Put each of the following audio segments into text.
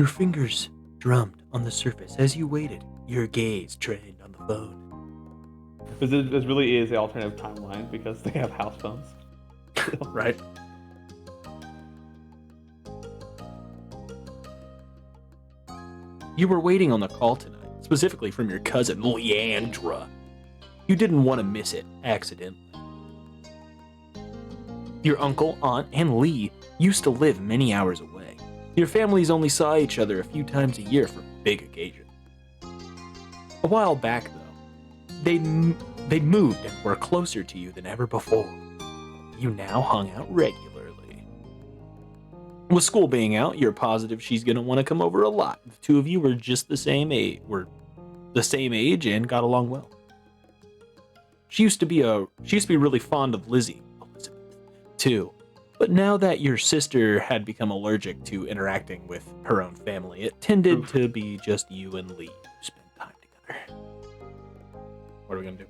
Your fingers drummed on the surface as you waited, your gaze trained on the phone. This really is the alternative timeline because they have house phones. Right? You were waiting on the call tonight, specifically from your cousin, Leandra. You didn't want to miss it accidentally. Your uncle, aunt, and Lee used to live many hours away. Your families only saw each other a few times a year for big occasions. A while back, though, they'd moved and were closer to you than ever before. You now hung out regularly. With school being out, you're positive she's gonna want to come over a lot. The two of you were just the same age, and got along well. She used to be really fond of Elizabeth, too. But now that your sister had become allergic to interacting with her own family, it tended to be just you and Lee who spend time together. What are we gonna do?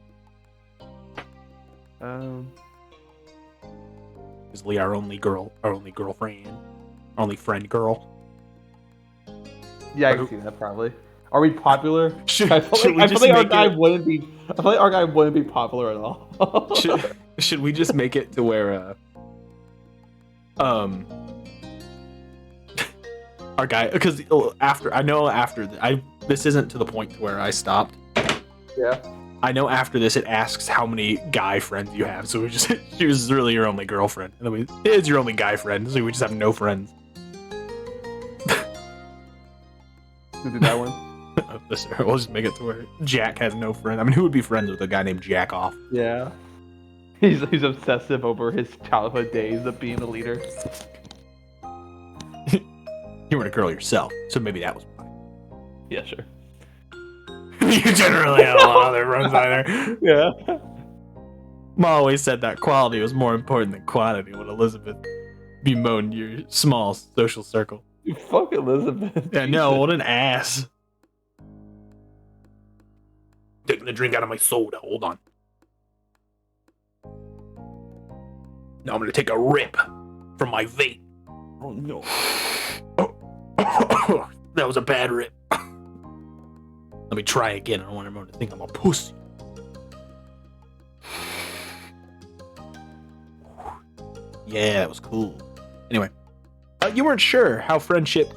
Is Lee our only girlfriend? Our only friend girl? Yeah, I can see that probably. Are we popular? I feel like our guy wouldn't be popular at all. should we just make it to where our guy, because this isn't to the point to where I stopped. Yeah. I know after this it asks how many guy friends you have, so she was really your only girlfriend. And then it's your only guy friend, so we just have no friends. Who did that one? We'll just make it to where Jack has no friend. I mean, who would be friends with a guy named Jack Off? Yeah. He's obsessive over his childhood days of being a leader. You were a girl yourself, so maybe that was fine. Yeah, sure. You generally have a lot of other friends either. Yeah. Ma always said that quality was more important than quantity when Elizabeth bemoaned your small social circle. You fuck Elizabeth. Yeah, no, what an ass. Taking the drink out of my soda. Hold on. Now I'm gonna take a rip from my vape. Oh no. That was a bad rip. Let me try again. I don't want everyone to think I'm a pussy. Yeah, that was cool. Anyway, you weren't sure how friendship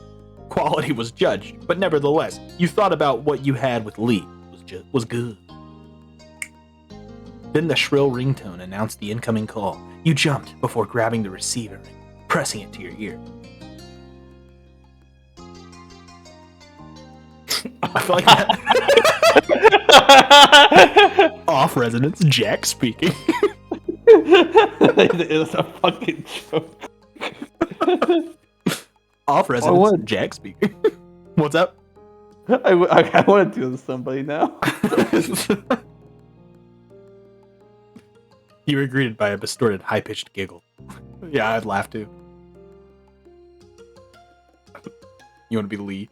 quality was judged, but nevertheless, you thought about what you had with Lee was good. Then the shrill ringtone announced the incoming call. You jumped before grabbing the receiver and pressing it to your ear. I feel like that. Off resonance, Jack speaking. It was a fucking joke. Off resonance, Jack speaking. What's up? I want to do this with somebody now. You were greeted by a distorted, high-pitched giggle. Yeah, I'd laugh too. You want to be Lee?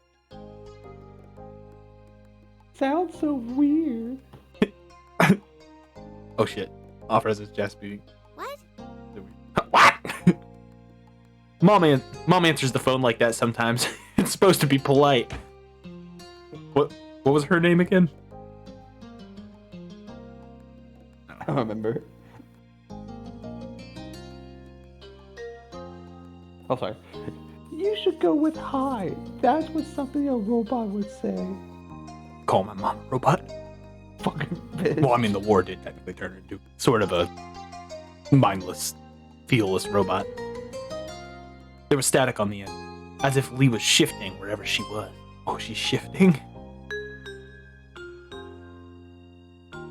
Sounds so weird. Oh shit. Off resonance, Jack speaking. What? What? Mom answers the phone like that sometimes. It's supposed to be polite. What was her name again? I don't remember. Oh, sorry. You should go with hi. That's what something a robot would say. Call my mom a robot? Fucking bitch. Well, I mean, the war did technically turn her into sort of a mindless, feelless robot. There was static on the end, as if Lee was shifting wherever she was. Oh, she's shifting?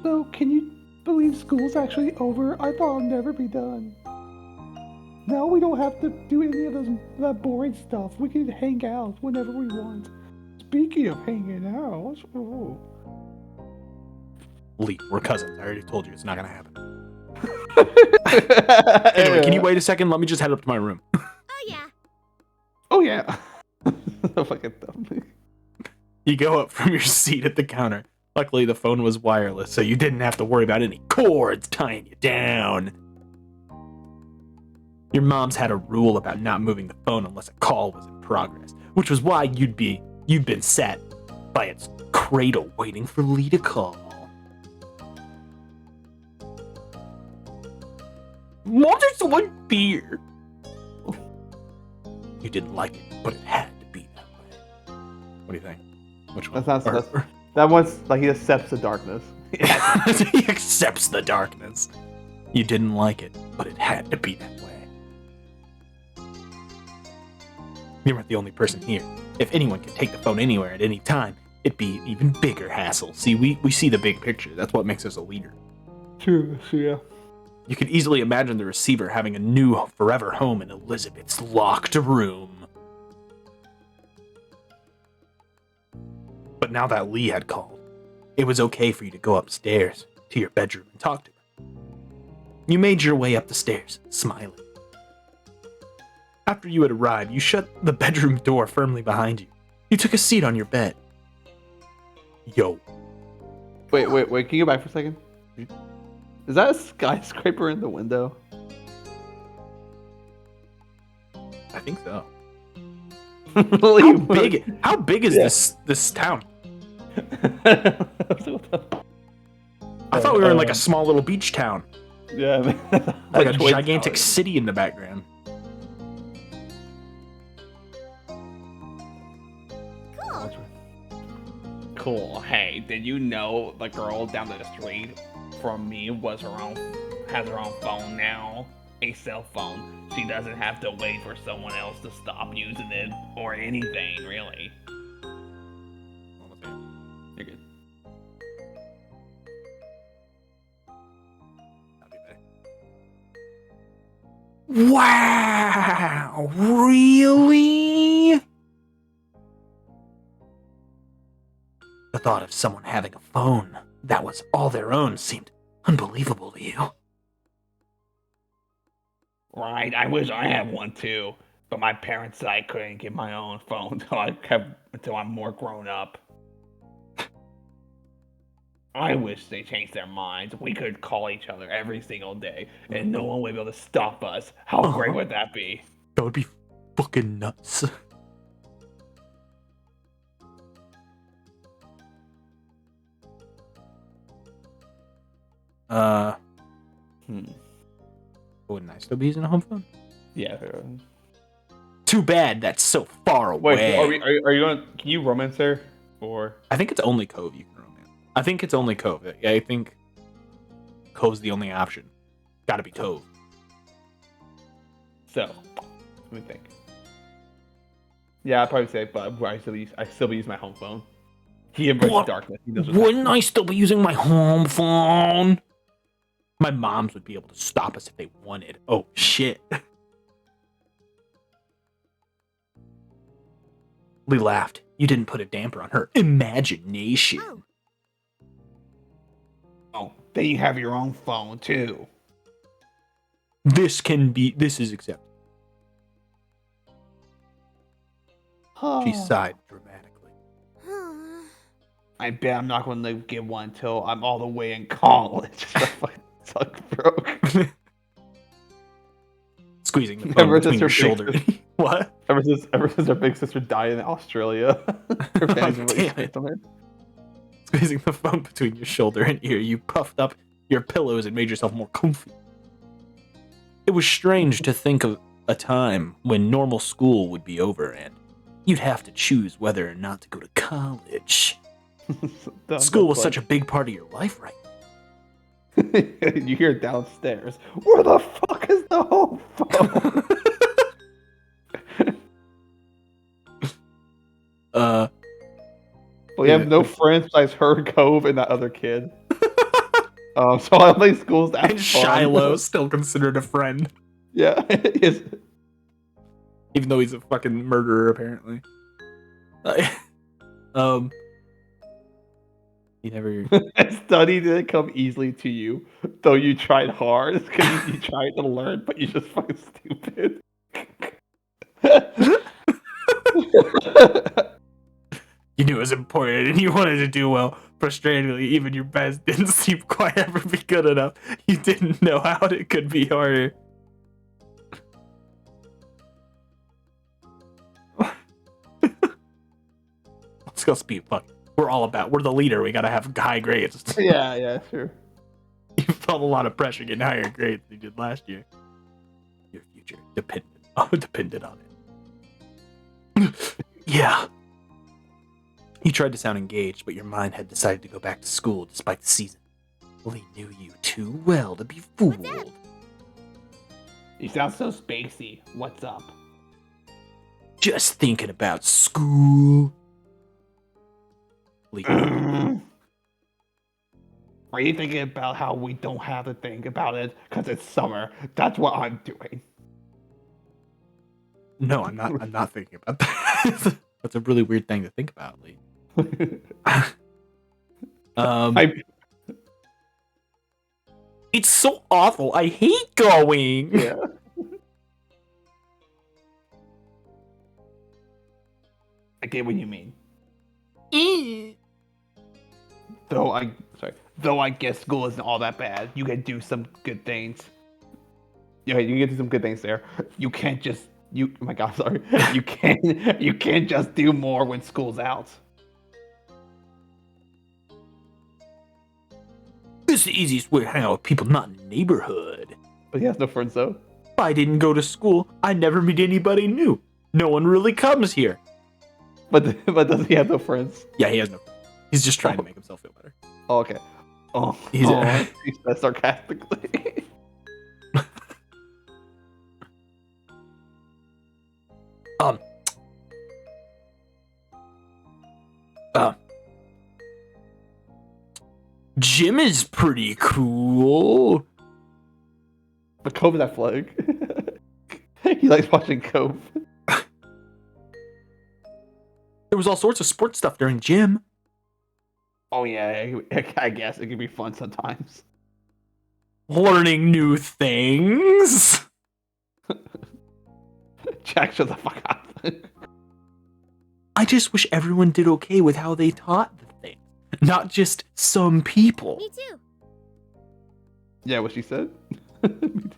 So, can you believe school's actually over? I thought it'd never be done. Now we don't have to do any of that boring stuff. We can hang out whenever we want. Speaking of hanging out, oh. Lee, we're cousins. I already told you it's not gonna happen. Anyway, can you wait a second? Let me just head up to my room. Oh yeah. Oh yeah. Fucking dumb. You go up from your seat at the counter. Luckily, the phone was wireless, so you didn't have to worry about any cords tying you down. Your mom's had a rule about not moving the phone unless a call was in progress, which was why you'd been set by its cradle waiting for Lee to call. Mom, there's one beer. You didn't like it, but it had to be that way. What do you think? Which one? That one's like he accepts the darkness. He accepts the darkness. You didn't like it, but it had to be that way. You weren't the only person here. If anyone could take the phone anywhere at any time, it'd be an even bigger hassle. See, we see the big picture. That's what makes us a leader. True, yeah. You could easily imagine the receiver having a new forever home in Elizabeth's locked room. But now that Lee had called, it was okay for you to go upstairs to your bedroom and talk to her. You made your way up the stairs, smiling. After you had arrived, you shut the bedroom door firmly behind you. You took a seat on your bed. Yo. Wait, can you go back for a second? Is that a skyscraper in the window? I think so. Really? How big is this town? I thought we were in like a small little beach town. Yeah, Like a gigantic city in the background. Cool. Hey, did you know the girl down the street from me has her own phone now? A cell phone. She doesn't have to wait for someone else to stop using it or anything, really. You're good. Wow, really? The thought of someone having a phone that was all their own seemed unbelievable to you. Right, I wish I had one too, but my parents said I couldn't get my own phone until I'm more grown up. I wish they changed their minds. We could call each other every single day, and no one would be able to stop us. How great would that be? That would be fucking nuts. Wouldn't I still be using a home phone? Yeah. Too bad that's so far away. Wait, are you going? Can you romance her, or? I think it's only Cove you can romance. I think it's only Cove. I think Cove's the only option. Gotta be Cove. So, let me think. Yeah, I'd probably say, but I still use my home phone. He embraces darkness. He knows Wouldn't I still be using my home phone? My moms would be able to stop us if they wanted. Oh, shit. Lee laughed. You didn't put a damper on her imagination. Oh, then you have your own phone too. This is acceptable. She sighed dramatically. I bet I'm not going to get one until I'm all the way in college. Suck broke. Squeezing the phone between your shoulder. What? Ever since her big sister died in Australia, her family's really damn it. on her. Squeezing the phone between your shoulder and ear, you puffed up your pillows and made yourself more comfy. It was strange to think of a time when normal school would be over and you'd have to choose whether or not to go to college. School was such a big part of your life right now. You hear downstairs, where the fuck is the home phone? We have no friends besides her, Cove, and that other kid. So I think school's that And Shiloh still considered a friend. Yeah, even though he's a fucking murderer, apparently. He never. Study didn't come easily to you, though you tried hard. It's because you tried to learn, but you're just fucking stupid. You knew it was important and you wanted to do well. Frustratingly, even your best didn't seem quite ever be good enough. You didn't know how it could be harder. Let's be fuck. We're the leader. We gotta have high grades. Yeah, sure. You felt a lot of pressure getting higher grades than you did last year. Your future depended on it. Yeah. You tried to sound engaged, but your mind had decided to go back to school despite the season. Lee knew you too well to be fooled. You sound so spacey. What's up? Just thinking about school. Lee. Are you thinking about how we don't have to think about it because it's summer? That's what I'm doing. No, I'm not thinking about that. That's a really weird thing to think about, Lee. It's so awful. I hate going. Yeah. I get what you mean. Eh. Though I guess school isn't all that bad. You can do some good things. Yeah, you can get to some good things there. You can't just oh my god, sorry. You can't just do more when school's out. This is the easiest way to hang out with people not in the neighborhood. But he has no friends though. If I didn't go to school, I'd never meet anybody new. No one really comes here. But does he have no friends? Yeah, he has no. He's just trying to make himself feel better. Oh, okay. Oh, He's he said sarcastically. Gym is pretty cool. But Cove is that flag. He likes watching Cove. There was all sorts of sports stuff during gym. Oh yeah, I guess it can be fun sometimes. Learning new things. Jack, shut the fuck up. I just wish everyone did okay with how they taught the thing, not just some people. Me too. Yeah, what she said? The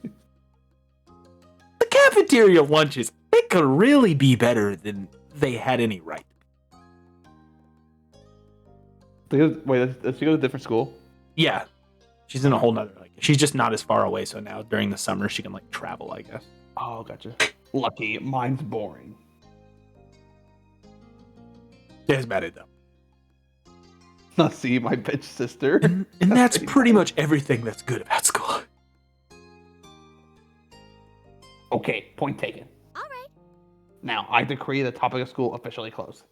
cafeteria lunches, they could really be better than they had any right. Wait, does she go to a different school? Yeah, she's in a whole nother, she's just not as far away, so now during the summer she can travel, I guess. Oh, gotcha. Lucky, mine's boring. That's about it though. Not see my bitch sister. And that's pretty much everything that's good about school. Okay, point taken. All right. Now, I decree the topic of school officially closed.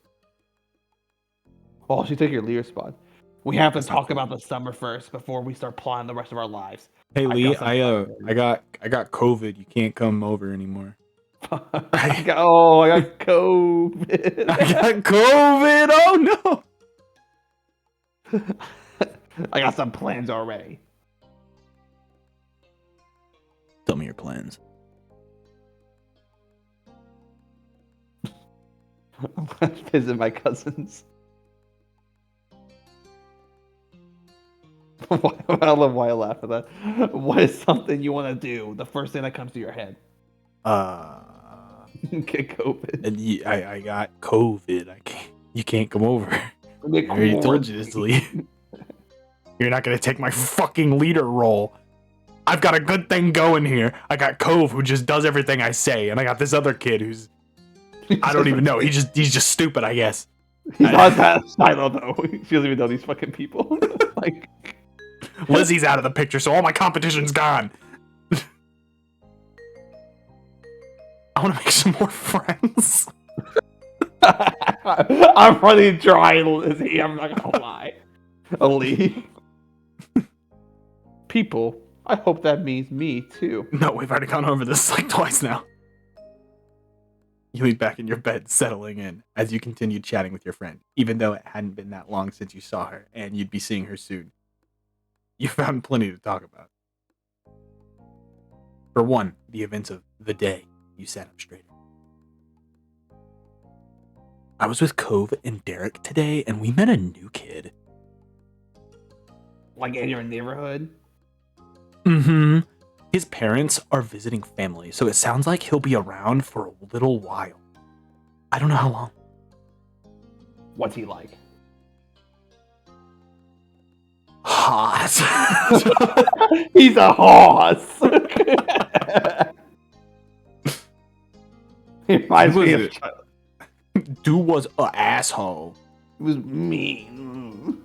Oh, she took your leader spot. We have to talk about the summer first before we start plotting the rest of our lives. Hey I Lee, got I got COVID. You can't come over anymore. I got COVID. I got COVID. Oh no. I got some plans already. Tell me your plans. I'm gonna visit my cousins. I love why I laugh at that. What is something you want to do? The first thing that comes to your head. Get COVID. And I got COVID. You can't come over. Get I already told you this, Lee. You're not gonna take my fucking leader role. I've got a good thing going here. I got Cove, who just does everything I say, and I got this other kid who's I don't even know. He's just stupid, I guess. He's not that silo though. She doesn't even know these fucking people. Like Lizzie's out of the picture, so all my competition's gone. I want to make some more friends. I'm running dry, Lizzie. I'm not gonna lie. Ali. People. I hope that means me too. No, we've already gone over this twice now. You lean back in your bed, settling in, as you continued chatting with your friend, even though it hadn't been that long since you saw her, and you'd be seeing her soon. You found plenty to talk about. For one, the events of the day. You sat up straighter. I was with Cove and Derek today, and we met a new kid. Like in your neighborhood? Mm-hmm. His parents are visiting family, so it sounds like he'll be around for a little while. I don't know how long. What's he like? Hot. He's a horse. He reminds me of. Dude was an asshole. He was mean.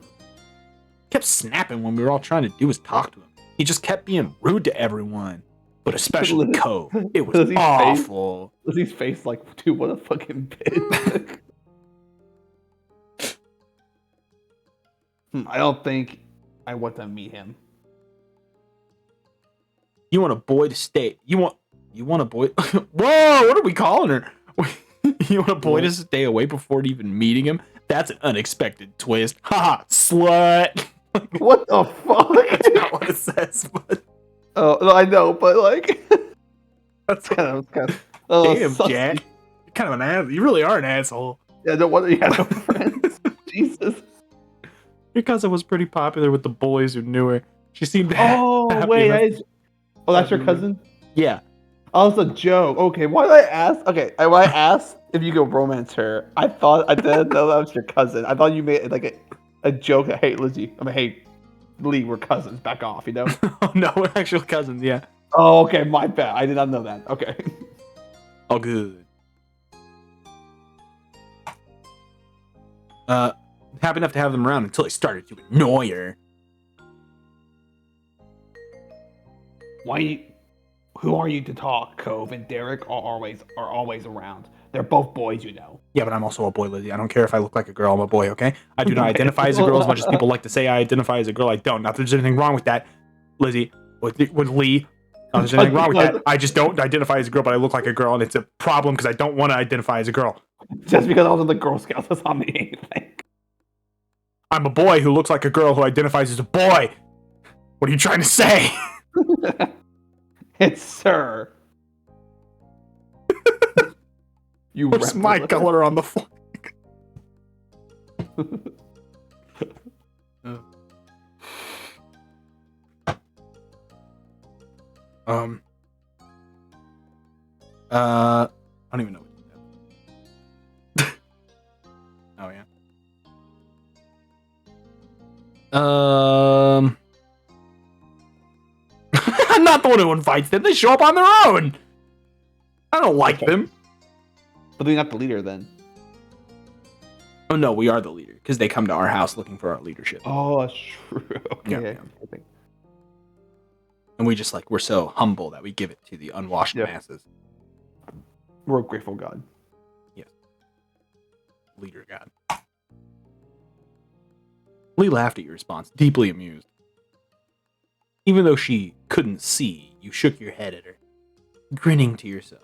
Kept snapping when we were all trying to do was talk to him. He just kept being rude to everyone, but especially Cove. It was Lizzie's awful. Lizzie's face like, dude, what a fucking bitch. I don't think I want to meet him. You want a boy to stay? You want a boy? Whoa! What are we calling her? You want a boy to stay away before even meeting him? That's an unexpected twist. Ha! Slut. What the fuck? That's not what it says, but Oh, no, I know, but like, that's kind of. Oh, damn, sussy. Jack. You're kind of an ass. You really are an asshole. Yeah, no wonder you had no friends. Jesus. Your cousin was pretty popular with the boys who knew her. She seemed to have Oh wait, oh, that's your cousin. yeah. Oh, it's a joke. Okay, why did I ask? Okay, when I asked if you could romance her, I didn't know that was your cousin. I thought you made it like a joke. Hey, Lizzie. I mean, hey, Lee, we're cousins. Back off, you know? Oh no, we're actual cousins. Yeah. Oh, okay, my bad. I did not know that. Okay. All good. Happy enough to have them around until I started to annoy her. Who are you to talk? Cove and Derek are always around. They're both boys, you know. Yeah, but I'm also a boy, Lizzie. I don't care if I look like a girl. I'm a boy, okay? I do not identify as a girl as much as people like to say I identify as a girl. I don't. Not that there's anything wrong with that, Lizzie. With Lee. Not that there's anything wrong with that. I just don't identify as a girl, but I look like a girl, and it's a problem because I don't want to identify as a girl. Just because I was in the Girl Scouts does not mean anything. I'm a boy who looks like a girl who identifies as a boy. What are you trying to say? It's sir. You What's my rebel. color on the flag? I don't even know what to do. Oh yeah. I'm not the one who invites them. They show up on their own. I don't like them. But they're not the leader then. Oh no, we are the leader because they come to our house looking for our leadership. Oh, that's true. Okay. Yeah. And we just we're so humble that we give it to the unwashed masses. We're a grateful God. Yes. Leader God. Lee laughed at your response, deeply amused. Even though she couldn't see, you shook your head at her, grinning to yourself.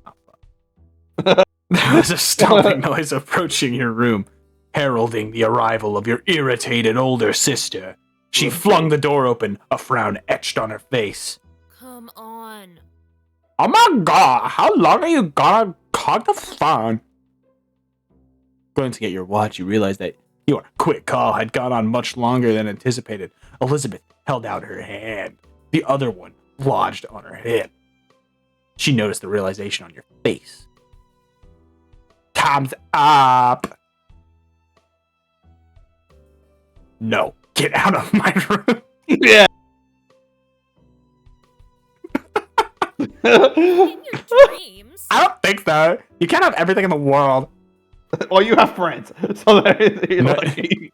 Oh, fuck. There was a stomping noise approaching your room, heralding the arrival of your irritated older sister. She flung the door open, a frown etched on her face. Come on. Oh my god, how long are you gonna cock the phone? Glancing at your watch, you realize that your quick call had gone on much longer than anticipated. Elizabeth held out her hand. The other one lodged on her hip. She noticed the realization on your face. Time's up. No, get out of my room. Yeah. In your dreams. I don't think so. You can't have everything in the world. Well, you have friends, so you're No. lucky.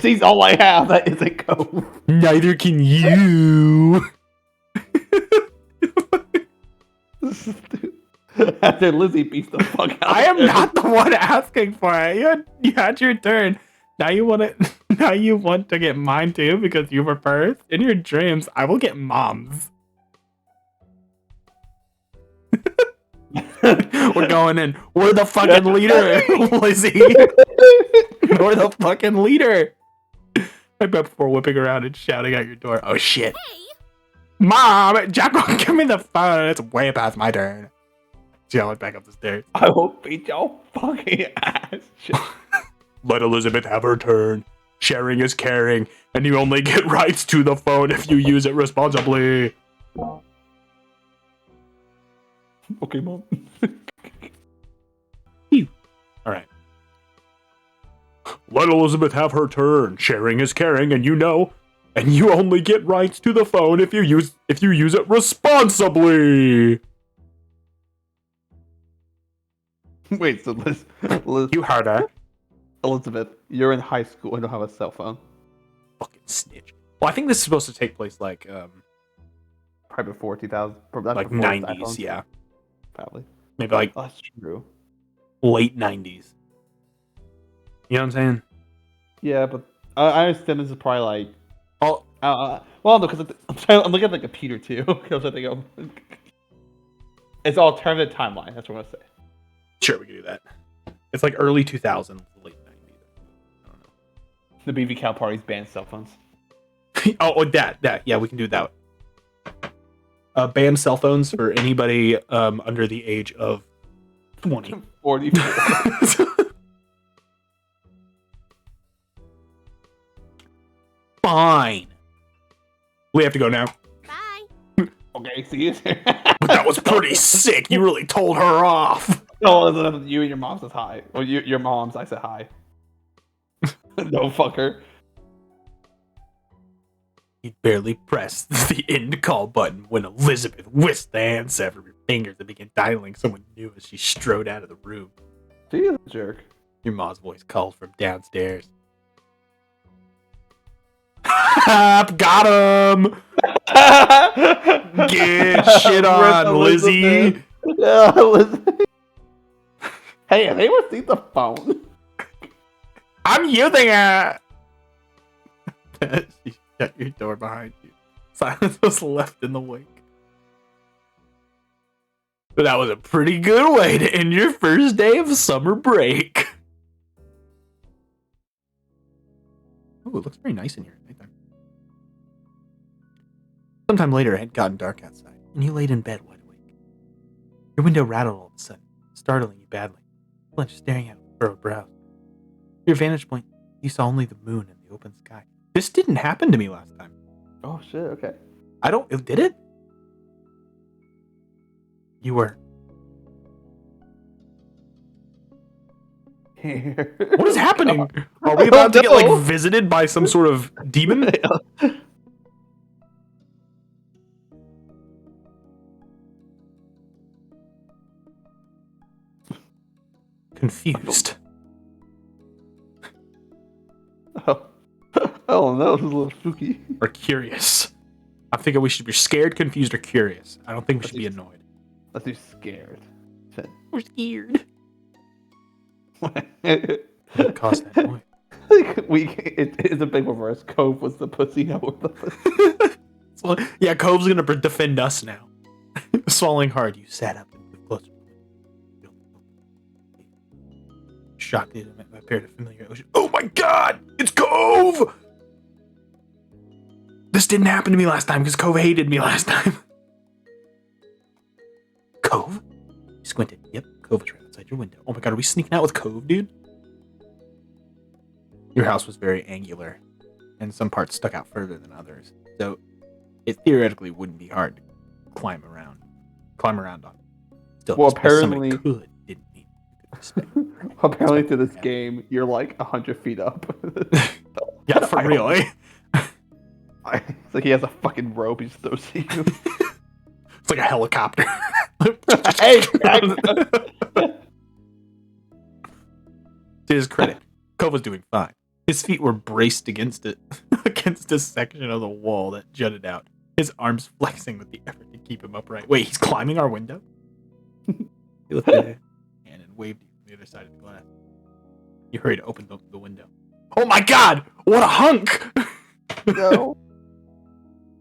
She's all I have that isn't Cove. Neither can you. After Lizzie beats the fuck out I am of him. not the one asking for it. You had your turn. Now you want it. Now you want to get mine too because you were first. In your dreams, I will get mom's. We're going in. We're the fucking leader, Lizzie. We're the fucking leader. I bet before whipping around and shouting at your door. Oh shit. Hey, Mom, Jack won't give me the phone. It's way past my turn. She yelled back up the stairs. I will beat your fucking ass. Let Elizabeth have her turn. Sharing is caring, and you only get rights to the phone if you use it responsibly. Okay, Mom. Alright. let Elizabeth have her turn. Sharing is caring, and you only get rights to the phone if you use it responsibly. Wait, so Liz, You heard her. Elizabeth, you're in high school and don't have a cell phone. Fucking snitch. Well, I think this is supposed to take place like Probably before 2000. like before 90s, iPhones. yeah. Probably. Maybe like Oh, that's true. late 90s. You know what I'm saying? Yeah, but I understand this is probably like. Oh, Well, no, because I'm looking at the computer too. Because I think it's alternative timeline. That's what I'm gonna say. sure, we can do that. It's like early 2000s, late 90s. I don't know. The BB Cow parties banned cell phones. Oh, that. Yeah, we can do that. Ban cell phones for anybody under the age of 20. 44. Fine. We have to go now. Bye. Okay, see you. But that was pretty sick. You really told her off. No, you and your mom says hi. Or your mom's, I said hi. No, fucker. He barely pressed the end call button when Elizabeth whisked the handset from her fingers and began dialing someone new as she strode out of the room. See you, jerk. Your mom's voice called from downstairs. Got him! Get shit on, Lizzie! Yeah, Lizzie. Hey, have anyone seen the phone? I'm using it! She shut your door behind you. Silence was left in the wake. But that was a pretty good way to end your first day of summer break. Oh, it looks very nice in here. Sometime later, it had gotten dark outside, and you laid in bed wide awake. Your window rattled all of a sudden, startling you badly. Flinch staring out with furrowed brows. From your vantage point, you saw only the moon and the open sky. This didn't happen to me last time. Oh shit, okay. Did it? You were. What is happening? Are we about to get, like, visited by some sort of demon? Confused. Oh no, this is a little spooky. Or curious. I'm thinking we should be scared, confused, or curious. I don't think we should be annoyed. Let's do scared. We're scared. What What caused that noise? it's a big reverse. Cove was the pussy. Now we're the pussy. So, yeah, Cove's gonna defend us now. Swallowing hard, you sat up and moved closer. Shocked it appeared a familiar ocean. Oh my god! It's Cove! This didn't happen to me last time because Cove hated me last time. Cove? You squinted. Yep, Cove was right outside your window. Oh my god, are we sneaking out with Cove, dude? Your house was very angular, and some parts stuck out further than others. So it theoretically wouldn't be hard to climb around on. Still, Well, just because somebody apparently- could didn't mean you could respect. Apparently, to this game, you're like 100 feet up. Yeah, for real, eh? It's like he has a fucking rope he just throws to you. It's like a helicopter. Hey, to his credit, Cove was doing fine. His feet were braced against a section of the wall that jutted out. His arms flexing with the effort to keep him upright. Wait, he's climbing our window? He lifted a hand and waved you from the other side of the glass. You hurried to open the window. Oh my god! What a hunk! No.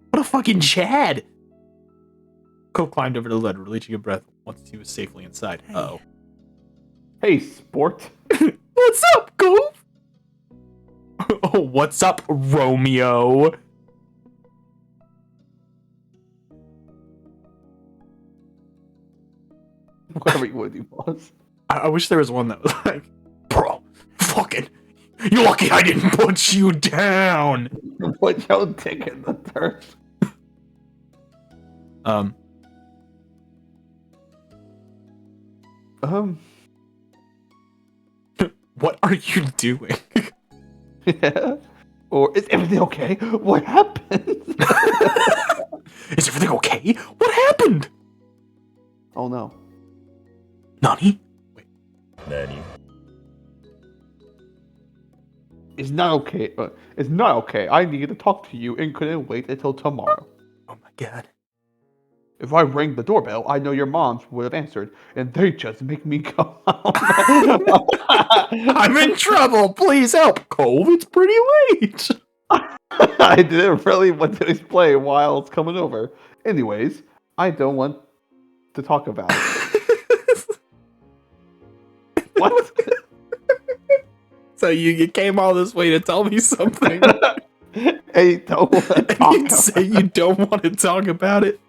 What a fucking Chad! Cove climbed over the ladder, releasing a breath once he was safely inside. Uh-oh. Hey, sport. What's up, Cove? Oh, what's up, Romeo? Whatever you want to do, boss. I wish there was one that was like, bro, fucking, you're lucky I didn't put you down. Put your dick in the dirt. What are you doing? Yeah. Or is everything okay? What happened? Is everything okay? What happened? Oh no. Nani? It's not okay. It's not okay. I needed to talk to you and couldn't wait until tomorrow. Oh my god. If I rang the doorbell, I know your moms would have answered, and they just make me go home. I'm in trouble. Please help. Cove, it's pretty late. I didn't really want to explain why I was coming over. Anyways, I don't want to talk about it. What? So you came all this way to tell me something. Hey, don't want to And talk you say you don't want to talk about it.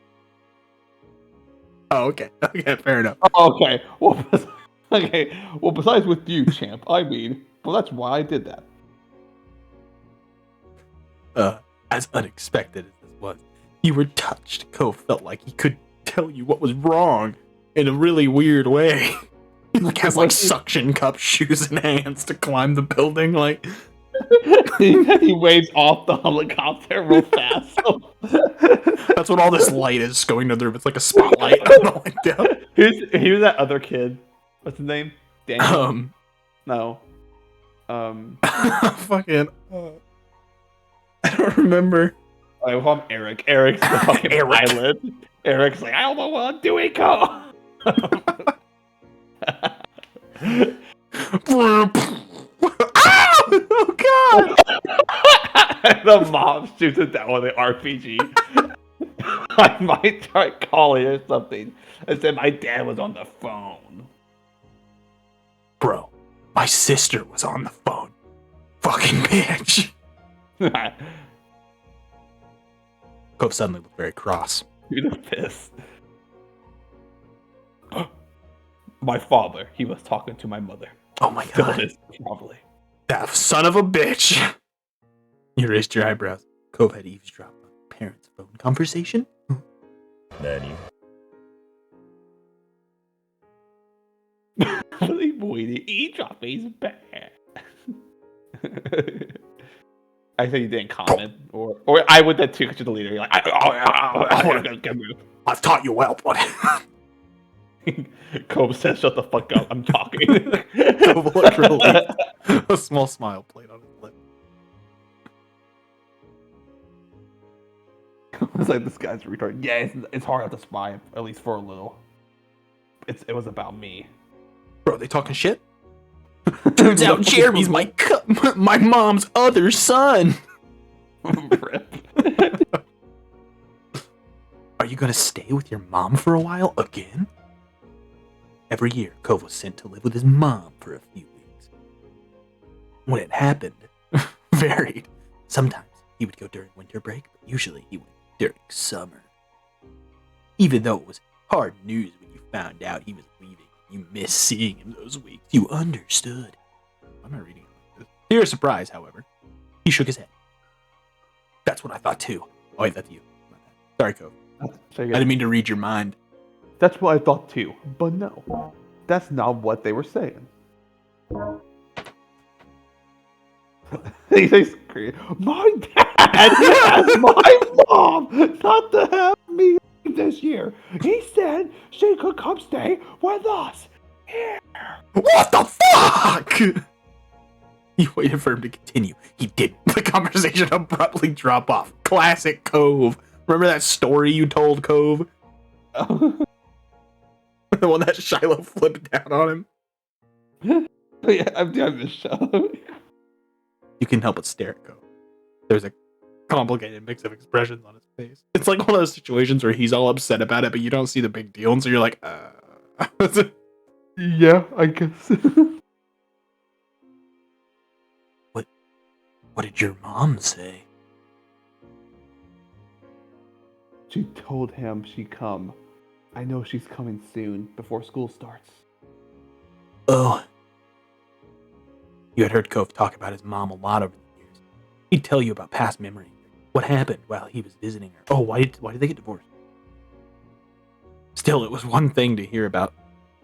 Oh, okay. Okay, fair enough. Okay. Well, okay. Well, besides with you, champ. I mean, well, that's why I did that. As unexpected as this was, you were touched. Cove felt like he could tell you what was wrong in a really weird way. He like has like suction cup shoes and hands to climb the building. Like He waves off the helicopter real fast. that's what all this light is going to the room. It's like a spotlight on the window. Here's that other kid. What's his name? Daniel? No. Fucking. I don't remember. I call him Eric. Eric's the fucking Eric. pilot. Eric's like, I don't know what I'm doing, go. Ah! Oh god! The mom shoots it down with an RPG. I might try calling or something. I said my dad was on the phone. Bro, my sister was on the phone. Fucking bitch. Cove suddenly looked very cross. He was pissed. My father, he was talking to my mother. Oh my Still god. is, probably. That son of a bitch. You raised your eyebrows. Cove had eavesdropped on his parents' phone conversation. Really boy, eavesdrop is bad. I think you didn't comment, or I would that too because you're the leader. You're like, I want to get move. I've taught you well, but Cove says, "Shut the fuck up! I'm talking." Cove looked relieved. A small smile played on his lip. It's like this guy's retarded. Yeah, it's hard not to spy, at least for a little. It was about me. Bro, they talking shit? Turns out Jeremy's my mom's other son. Rip. Are you gonna stay with your mom for a while again? Every year, Cove was sent to live with his mom for a few weeks. When it happened, varied. Sometimes he would go during winter break, but usually he went during summer. Even though it was hard news when you found out he was leaving, you missed seeing him those weeks. You understood. I'm not reading it. To your surprise, however, he shook his head. That's what I thought too. Oh wait, that's you. Sorry, Cove. I didn't mean to read your mind. That's what I thought too, but no, that's not what they were saying. He says, "My dad asked my mom not to have me this year. He said she could come stay with us here." What the fuck? You waited for him to continue. He didn't. The conversation abruptly dropped off. Classic Cove. Remember that story you told, Cove? The one that Shiloh flipped down on him? Yeah, I'm doing this show. You can help but stare at Cove. There's a complicated mix of expressions on his face. It's like one of those situations where he's all upset about it, but you don't see the big deal, and so you're like, Yeah, I guess. What did your mom say? She told him she'd come. I know she's coming soon, before school starts. Oh. You had heard Cove talk about his mom a lot over the years. He'd tell you about past memories. What happened while he was visiting her. Oh, why did they get divorced? Still, it was one thing to hear about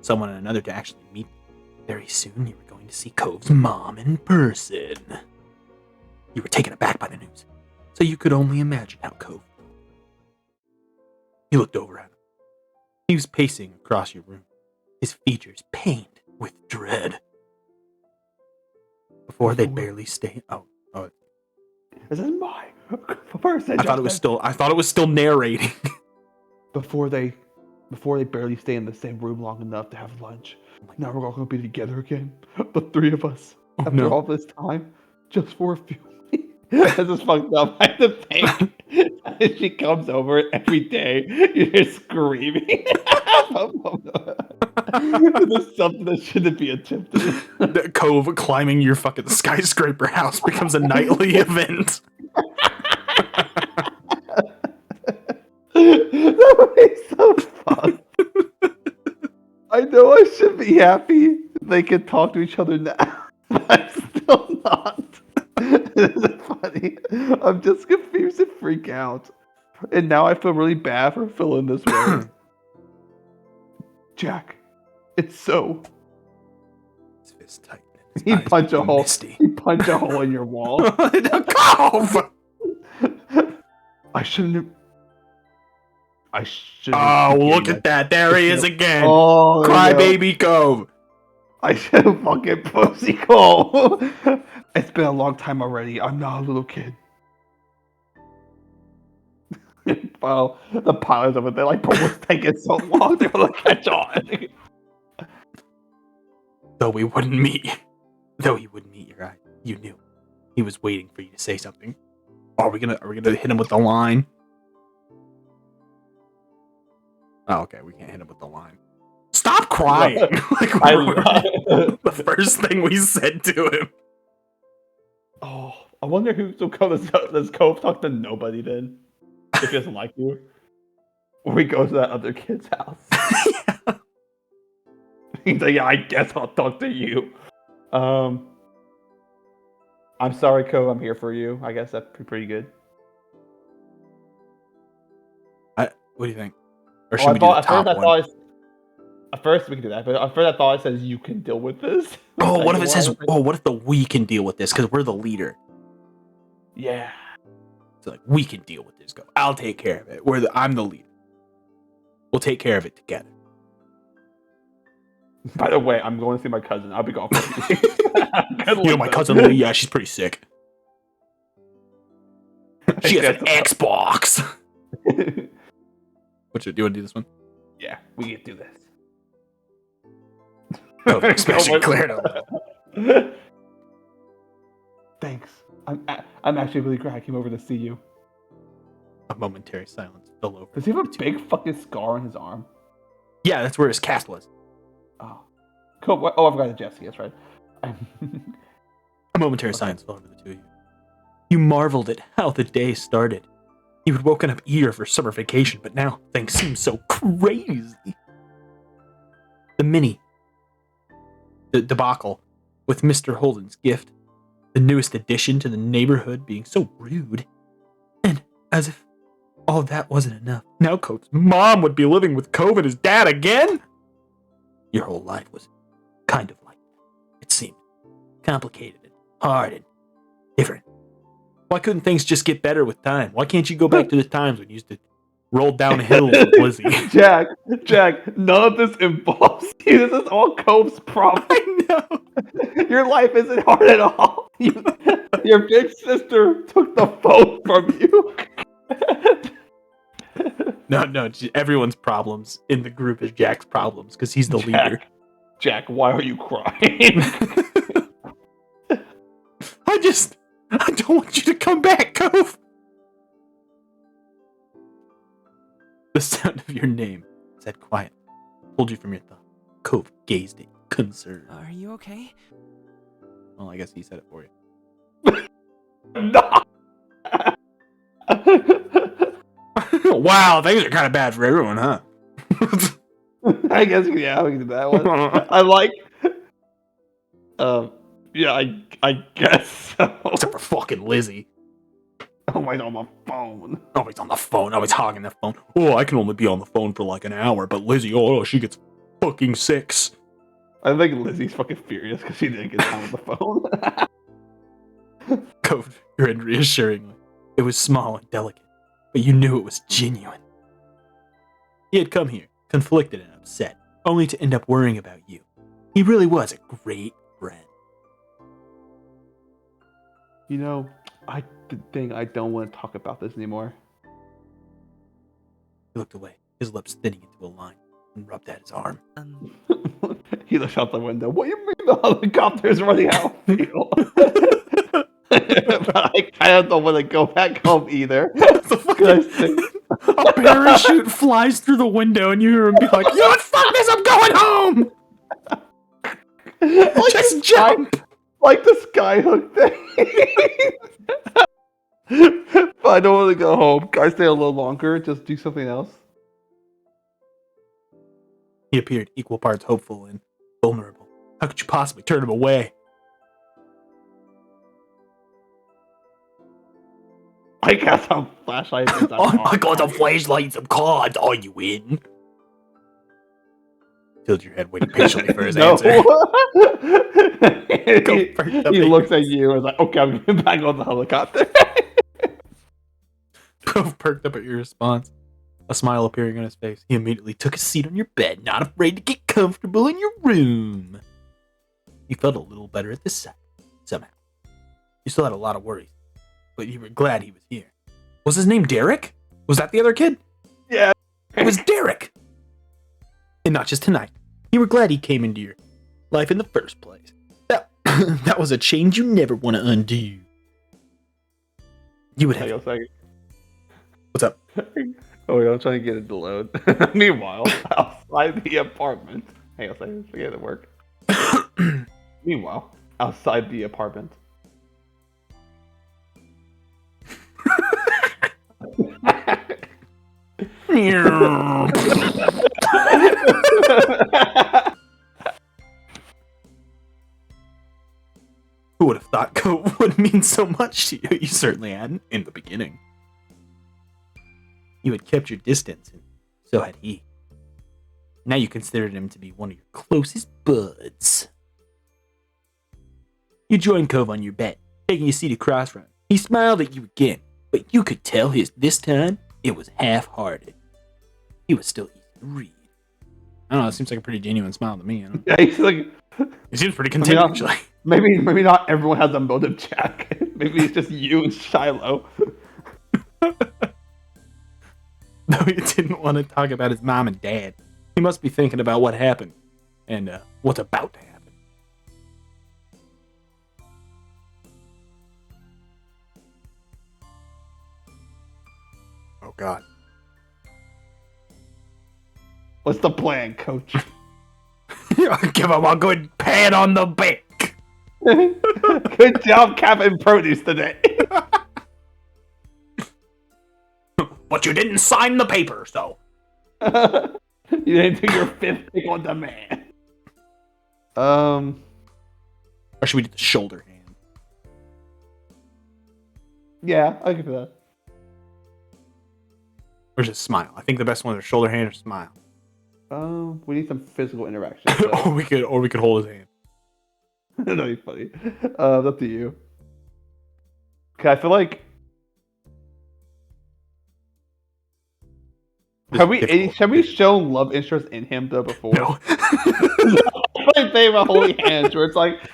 someone and another to actually meet them. Very soon, you were going to see Cove's mom in person. You were taken aback by the news, so you could only imagine how Cove felt. You looked over at him. He was pacing across your room, his features pained with dread. Before they'd barely stay. Oh, This is my first. I thought it was still narrating. Before they barely stay in the same room long enough to have lunch. Now we're all gonna be together again. The three of us. Oh, After no. all this time. Just for a few weeks. This is fucked up. I have to think. She comes over every day. You hear screaming. This is something that shouldn't be attempted. The Cove climbing your fucking skyscraper house becomes a nightly event. That would be so fun. I know I should be happy they can talk to each other now, but I'm still not. This is funny. I'm just confused and freak out. And now I feel really bad for feeling this way. Jack, it's so. His fist tightened. He punched a hole. Misty. He punched a hole in your wall. Cove! I shouldn't. Oh, look at that. There he is again. Oh, Crybaby Cove. I should have fucking pussy Cole. It's been a long time already. I'm not a little kid. Well, the pilots over there, like, but what's taking so long? They're gonna catch on. Though he wouldn't meet your eye, you knew he was waiting for you to say something. Are we gonna hit him with the line? Oh, okay, we can't hit him with the line. Stop crying! Like, the first thing we said to him. Oh, I wonder who. So does Cove talk to nobody then? If he doesn't like you, or he goes to that other kid's house. Yeah. He's like, yeah, I guess I'll talk to you. I'm sorry, Cove. I'm here for you. I guess that's pretty good. What do you think? Or should we do the top one? At first we can do that, but at first I thought it says you can deal with this. Oh, what if it says? Oh, what if we can deal with this because we're the leader? Yeah. So like we can deal with this. Go. I'll take care of it. I'm the leader. We'll take care of it together. By the way, I'm going to see my cousin. I'll be gone for a few days. You know my cousin Lee. Yeah, she's pretty sick. She has an Xbox. Do you want to do this one? Yeah, we can do this. Oh, expression cleared up. Thanks. I'm actually really glad I came over to see you. A momentary silence fell over. Does he have a big fucking scar on his arm? Yeah, that's where his cast was. Oh, cool. Oh, I forgot the Jesse. That's right. A momentary silence fell over the two of you. You marveled at how the day started. You had woken up eager for summer vacation, but now things seem so crazy. The debacle with Mr. Holden's gift, the newest addition to the neighborhood being so rude, and as if all that wasn't enough, now Cove's mom would be living with Cove and his dad again? Your whole life was kind of like that. It seemed complicated and hard and different. Why couldn't things just get better with time? Why can't you go back to the times when you used to roll down hills with Lizzie? Jack, none of this involves you. This is all Cove's problem. I know. Your life isn't hard at all. Your big sister took the phone from you. No, everyone's problems in the group is Jack's problems because he's the leader. Jack, why are you crying? I don't want you to come back, Cove. The sound of your name said quiet, pulled you from your thought. Cove gazed at you, concerned. Are you okay? Well, I guess he said it for you. No. Wow, things are kind of bad for everyone, huh? I guess, yeah, we can do that one. I like. Yeah, I guess so. Except for fucking Lizzie. Always on my phone. Always on the phone, always hogging the phone. Oh, I can only be on the phone for like an hour, but Lizzie, oh, she gets fucking 6. I think Lizzie's fucking furious because she didn't get time on the phone. Cove grinned reassuringly. It was small and delicate, but you knew it was genuine. He had come here, conflicted and upset, only to end up worrying about you. He really was a great friend. You know, I don't want to talk about this anymore. He looked away, his lips thinning into a line, and rubbed at his arm. He looked out the window. What do you mean the helicopter's running out of field? But I kind of don't want to go back home either. A parachute flies through the window, and you hear him be like, "You know what? Fuck this! I'm going home." Just jump. Like the skyhook thing. But I don't want to go home. Can I stay a little longer? Just do something else. He appeared equal parts hopeful and vulnerable. How could you possibly turn him away? I got some flashlights. I got a flashlight and some cards. Are you in? Tilted your head, waiting patiently for his answer. He looks at you and is like, okay, I'm getting back on the helicopter. Cove perked up at your response, a smile appearing on his face. He immediately took a seat on your bed, not afraid to get comfortable in your room. You felt a little better at this sight, somehow. You still had a lot of worries, but you were glad he was here. Was his name Derek? Was that the other kid? Yeah. It was Derek! And not just tonight. You were glad he came into your life in the first place. That was a change you never want to undo. You would have... Hang on a second. What's up? Oh, yeah, I'm trying to get it to load. Meanwhile, outside the apartment. Hang on a second. Forget it work. Meanwhile, outside the apartment. Who would have thought Cove would mean so much to you? You certainly hadn't in the beginning. You had kept your distance, and so had he. Now you considered him to be one of your closest buds. You joined Cove on your bed, taking a seat across from him. He smiled at you again, but you could tell this time it was half-hearted. He was still easy to read. I don't know, it seems like a pretty genuine smile to me. Yeah, he's like... He seems pretty content, actually. Maybe not everyone has a motive, Jack. Maybe it's just you and Shiloh. No, he didn't want to talk about his mom and dad. He must be thinking about what happened and what's about to happen. Oh, God. What's the plan, coach? Give him a good pat on the back. Good job capping produce today. But you didn't sign the paper, so. You didn't do your fifth pick on demand. Or should we do the shoulder hand? Yeah, I'll give you that. Or just smile. I think the best one is shoulder hand or smile. We need some physical interaction. So. or we could hold his hand. That'd be funny. That's up to you. Okay, I feel like. Have we shown love interest in him though before? No. Like they have holy hands where it's like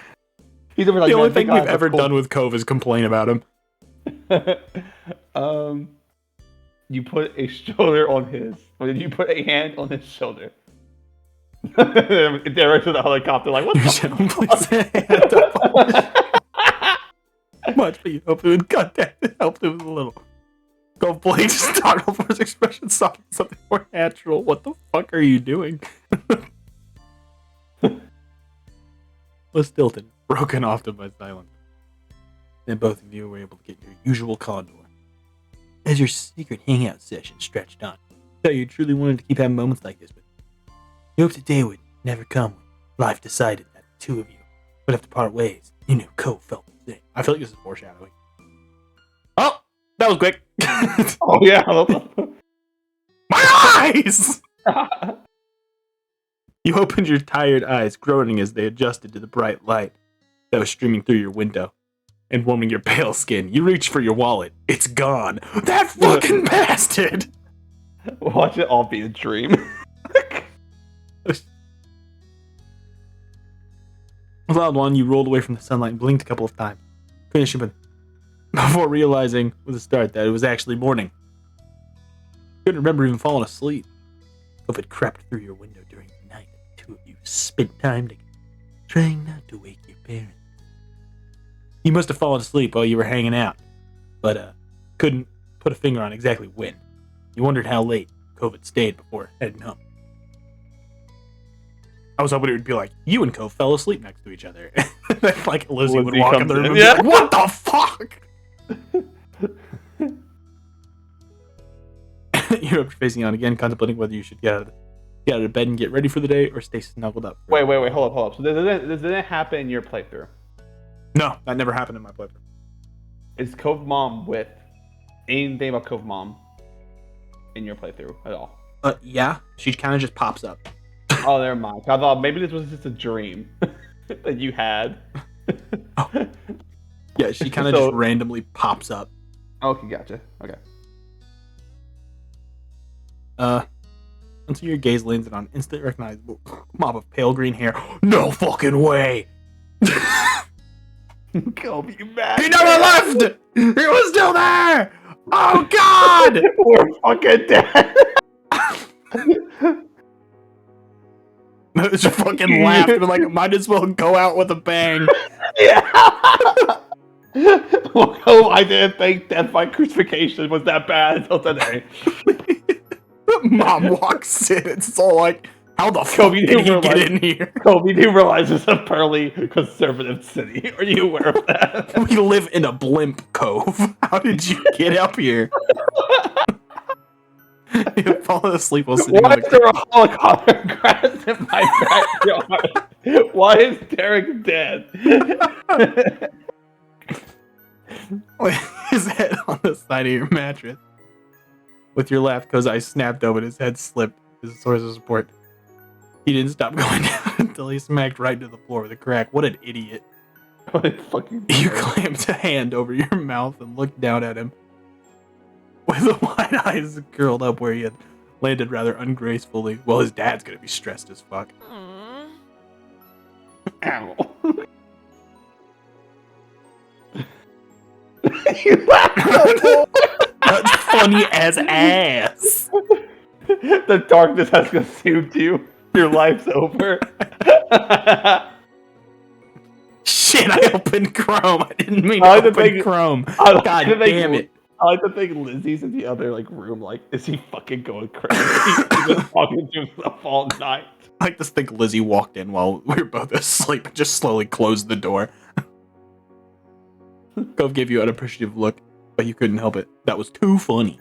he's like, the only thing we've ever done with Cove is complain about him. You put a shoulder on his. Or did you put a hand on his shoulder? Derek to the helicopter, like, what the fuck? Much, but you hope it would cut that. It helped him a little. Cove Blake startled for his expression, something more natural. What the fuck are you doing? Was Stilton, broken often by silence. Then both of you were able to get your usual condor. As your secret hangout session stretched on, so you truly wanted to keep having moments like this, but you hoped the day would never come when life decided that the two of you would have to part ways. You knew Cove felt the same. I feel like this is foreshadowing. Oh, that was quick. Oh yeah. My eyes! You opened your tired eyes, groaning as they adjusted to the bright light that was streaming through your window. and warming your pale skin. You reach for your wallet. It's gone. That fucking bastard! Watch it all be a dream. Without one, you rolled away from the sunlight and blinked a couple of times, finishing before realizing with a start that it was actually morning. You couldn't remember even falling asleep. If it crept through your window during the night, the two of you spent time together, trying not to wake your parents. You must have fallen asleep while you were hanging out, but couldn't put a finger on exactly when. You wondered how late Cove had stayed before heading home. I was hoping it would be like, you and Cove fell asleep next to each other. Like Lizzie would walk in the room and be like, what the fuck? You're up facing on again, contemplating whether you should get out of bed and get ready for the day or stay snuggled up. Wait, hold up. So this didn't happen in your playthrough? No, that never happened in my playthrough. Is Cove Mom with anything about Cove Mom in your playthrough at all? Yeah, she kind of just pops up. Oh, never mind. I thought maybe this was just a dream that you had. Oh. Yeah, she kind of just randomly pops up. Okay, gotcha. Okay. Until your gaze lands on an instantly recognizable mob of pale green hair. No fucking way! Cove, you mad? He never left! He was still there! Oh god! We're fucking dead! Just fucking laughed and like, might as well go out with a bang. Yeah! Oh, I didn't think death by crucifixion was that bad until today. Mom walks in, it's all like, how the fuck Kobe, did he get in here? Kobe, do you realize it's a fairly conservative city? Are you aware of that? We live in a blimp, Cove. How did you get up here? You fall asleep while sitting Why on is there a helicopter crash in my backyard? Why is Derek dead? His head on the side of your mattress. With your left, Ko's eyes snapped open, his head slipped as a source of support. He didn't stop going down until he smacked right to the floor with a crack. What an idiot. You clamped a hand over your mouth and looked down at him. With the wide eyes curled up where he had landed rather ungracefully. Well, his dad's gonna be stressed as fuck. Aww. Ow. You laughed. That's funny as ass. The darkness has consumed you. Your life's over. Shit, I opened Chrome. I didn't mean to open Chrome. God damn it. I like to think Lizzie's in the other room. Like, is he fucking going crazy? He's just talking to himself all night. I like to think Lizzie walked in while we were both asleep and just slowly closed the door. Cove gave you an appreciative look, but you couldn't help it. That was too funny.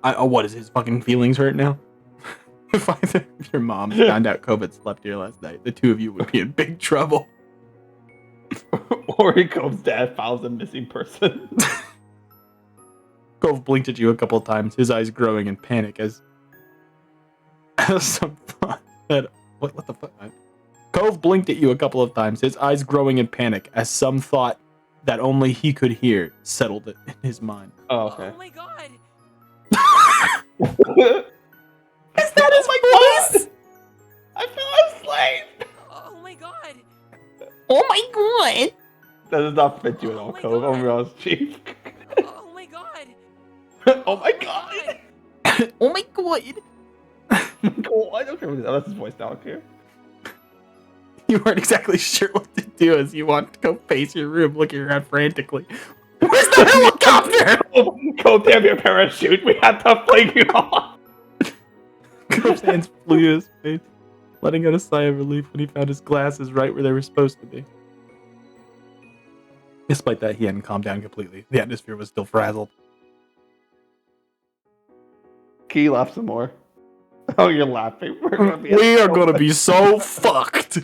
What is his fucking feelings hurt now? If either of your moms found out Cove had slept here last night, the two of you would be in big trouble. Or Cove's dad files a missing person. Cove blinked at you a couple of times, his eyes growing in panic as some thought that what the fuck? Cove blinked at you a couple of times, his eyes growing in panic as some thought that only he could hear settled it in his mind. Oh, okay. Oh my god. Is that his voice? I fell asleep. Oh my god. Oh my god! That does not fit you at all, Oh my Cove. God. I'm real chief. Oh my god. Oh my god. Oh my god! God. Okay, that's his voice now. Okay. You weren't exactly sure what to do as you wanted to go face your room, looking around frantically. Where's the helicopter? Cove, damn your parachute. We have to fling you off. Cove's hands flew to his face, letting out a sigh of relief when he found his glasses right where they were supposed to be. Despite that, he hadn't calmed down completely. The atmosphere was still frazzled. Can you laugh some more? Oh, you're laughing. We are gonna be so fucked.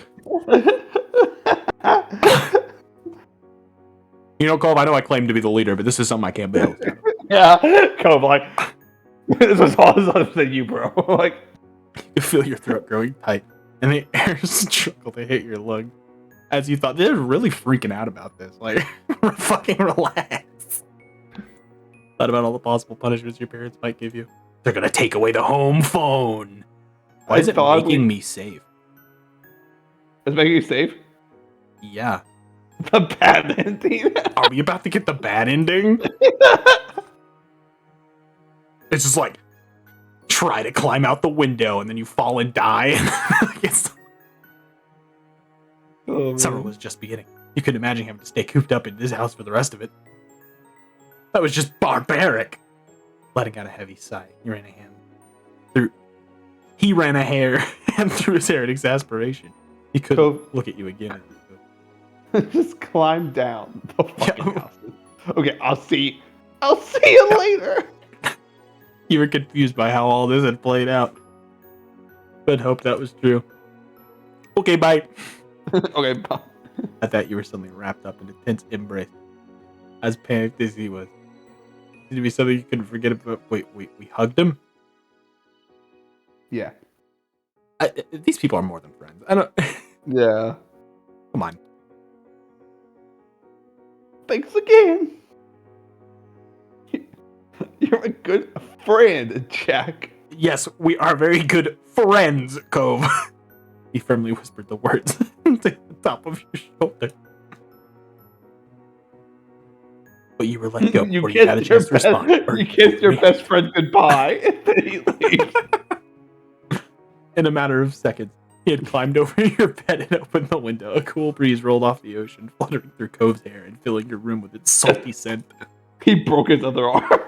You know, Cove, I know I claim to be the leader, but this is something I can't build. Yeah, Cove, this was all other than you, bro. You feel your throat growing tight, and the air struggle to hit your lung. as you thought. They're really freaking out about this. Like, fucking relax. Thought about all the possible punishments your parents might give you. They're gonna take away the home phone. Why is it making me safe? It's making you safe? Yeah. The bad ending. Are we about to get the bad ending? It's just like, try to climb out the window and then you fall and die. Summer was just beginning. You couldn't imagine having to stay cooped up in this house for the rest of it. That was just barbaric. Letting out a heavy sigh, he ran a hand through his hair in exasperation. He couldn't look at you again. Just climb down the fucking house. Okay, I'll see you later. You were confused by how all this had played out, but hoped that was true. Okay, bye. Okay, bye. At that, you were suddenly wrapped up in a tense embrace. As panicked as he was. Did it be something you couldn't forget about? Wait, we hugged him? Yeah. These people are more than friends. I don't... Yeah. Come on. Thanks again. You're a good friend, Jack. Yes, we are very good friends, Cove. He firmly whispered the words to the top of your shoulder. But you were let go before you had a chance to respond. You kissed your best friend goodbye, and then he leaves. In a matter of seconds, he had climbed over your bed and opened the window. A cool breeze rolled off the ocean, fluttering through Cove's hair and filling your room with its salty scent. He broke his other arm.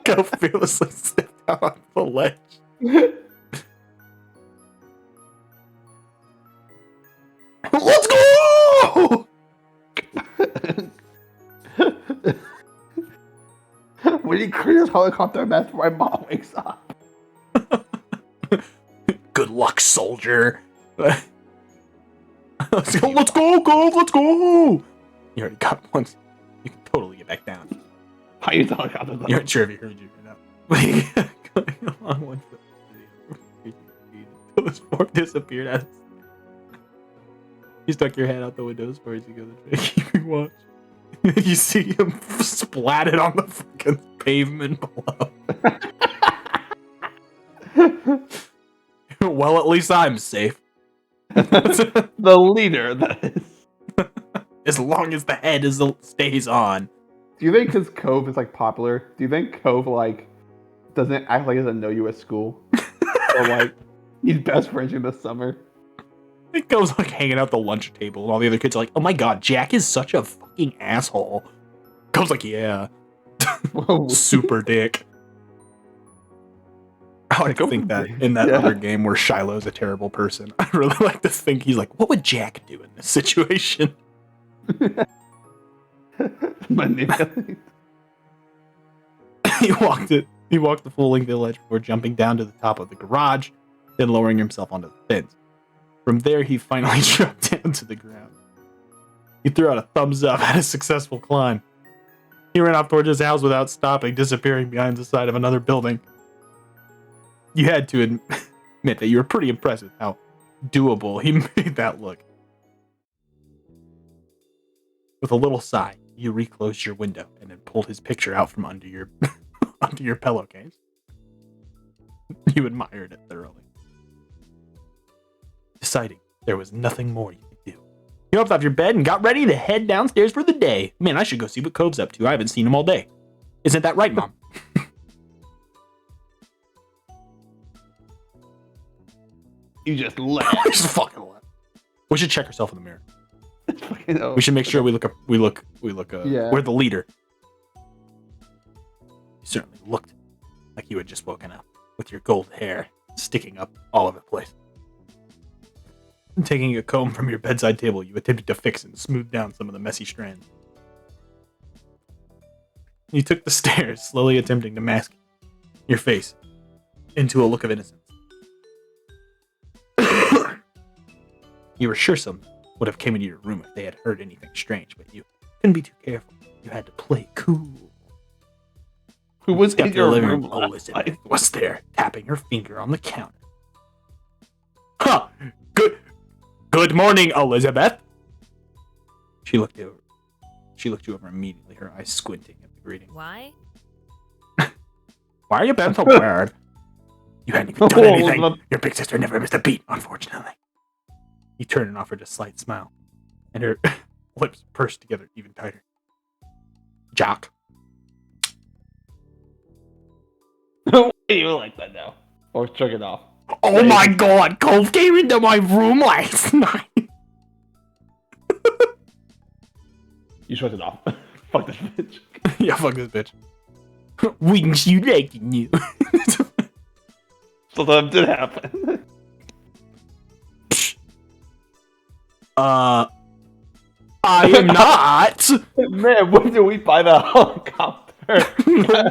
Cove fearlessly stepped out on the ledge. Let's go! When he creates helicopter mess, my mom wakes up. Good luck, soldier. Let's go, Cove, let's go! You already got one. You can totally get back down. How you helicopter? You aren't sure if he heard you or not. Going along one foot until his form disappeared as you stuck your head out the window as far as you go the way, keeping watch. You see him splatted on the fucking pavement below. Well, at least I'm safe. The leader, that is. As long as the head stays on. Do you think because Cove is like popular, do you think Cove like doesn't act like he doesn't know you at school? Or like he's best friends in the summer? It goes like hanging out the lunch table, and all the other kids are like, "Oh my god, Jack is such a fucking asshole." Goes like, "Yeah, super dick." I like to think that in that other game where Shiloh's a terrible person, I really like to think he's like, "What would Jack do in this situation?" Manipulate. He walked the full length of the ledge before jumping down to the top of the garage, then lowering himself onto the fence. From there, he finally dropped down to the ground. He threw out a thumbs up at a successful climb. He ran off towards his house without stopping, disappearing behind the side of another building. You had to admit that you were pretty impressed with how doable he made that look. With a little sigh, you reclosed your window and then pulled his picture out from under your under your pillowcase. You admired it thoroughly. Deciding there was nothing more you could do, you hopped off your bed and got ready to head downstairs for the day. Man, I should go see what Cove's up to. I haven't seen him all day. Isn't that right, Mom? You just left. Just fucking left. We should check ourselves in the mirror. We should make sure we look. We're the leader. You certainly looked like you had just woken up, with your gold hair sticking up all over the place. Taking a comb from your bedside table, you attempted to fix and smooth down some of the messy strands. You took the stairs, slowly attempting to mask your face into a look of innocence. You were sure someone would have came into your room if they had heard anything strange, but you couldn't be too careful. You had to play cool. Who was in your room? Elizabeth was there, tapping her finger on the counter. Huh! Good. Good morning, Elizabeth. She looked you over immediately, her eyes squinting at the greeting. Why? Why are you being so weird? You hadn't even done anything. Your big sister never missed a beat, unfortunately. He turned and offered a slight smile, and her lips pursed together even tighter. Jock. Why do you like that now? Or shrug it off? Oh my god, Cove came into my room last night. You shrugged it off. Fuck this bitch. Yeah, fuck this bitch. Wings you liking you. So that did happen. I am not. Man, when did we buy that helicopter?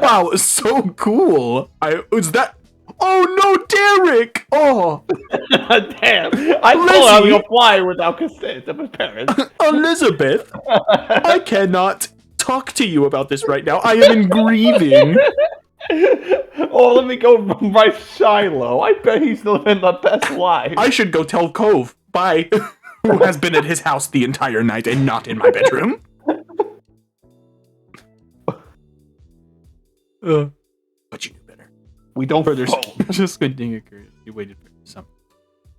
Wow, it's so cool. Was that? Oh no, Derek! Oh, Damn! I told her I was gonna fly without consent of his parents. Elizabeth, I cannot talk to you about this right now. I am in grieving. Oh, let me go right Shiloh. I bet he's living the best life. I should go tell Cove. Bye. Who has been at his house the entire night and not in my bedroom. But you knew better. We don't Further just squinting at her, you waited for something.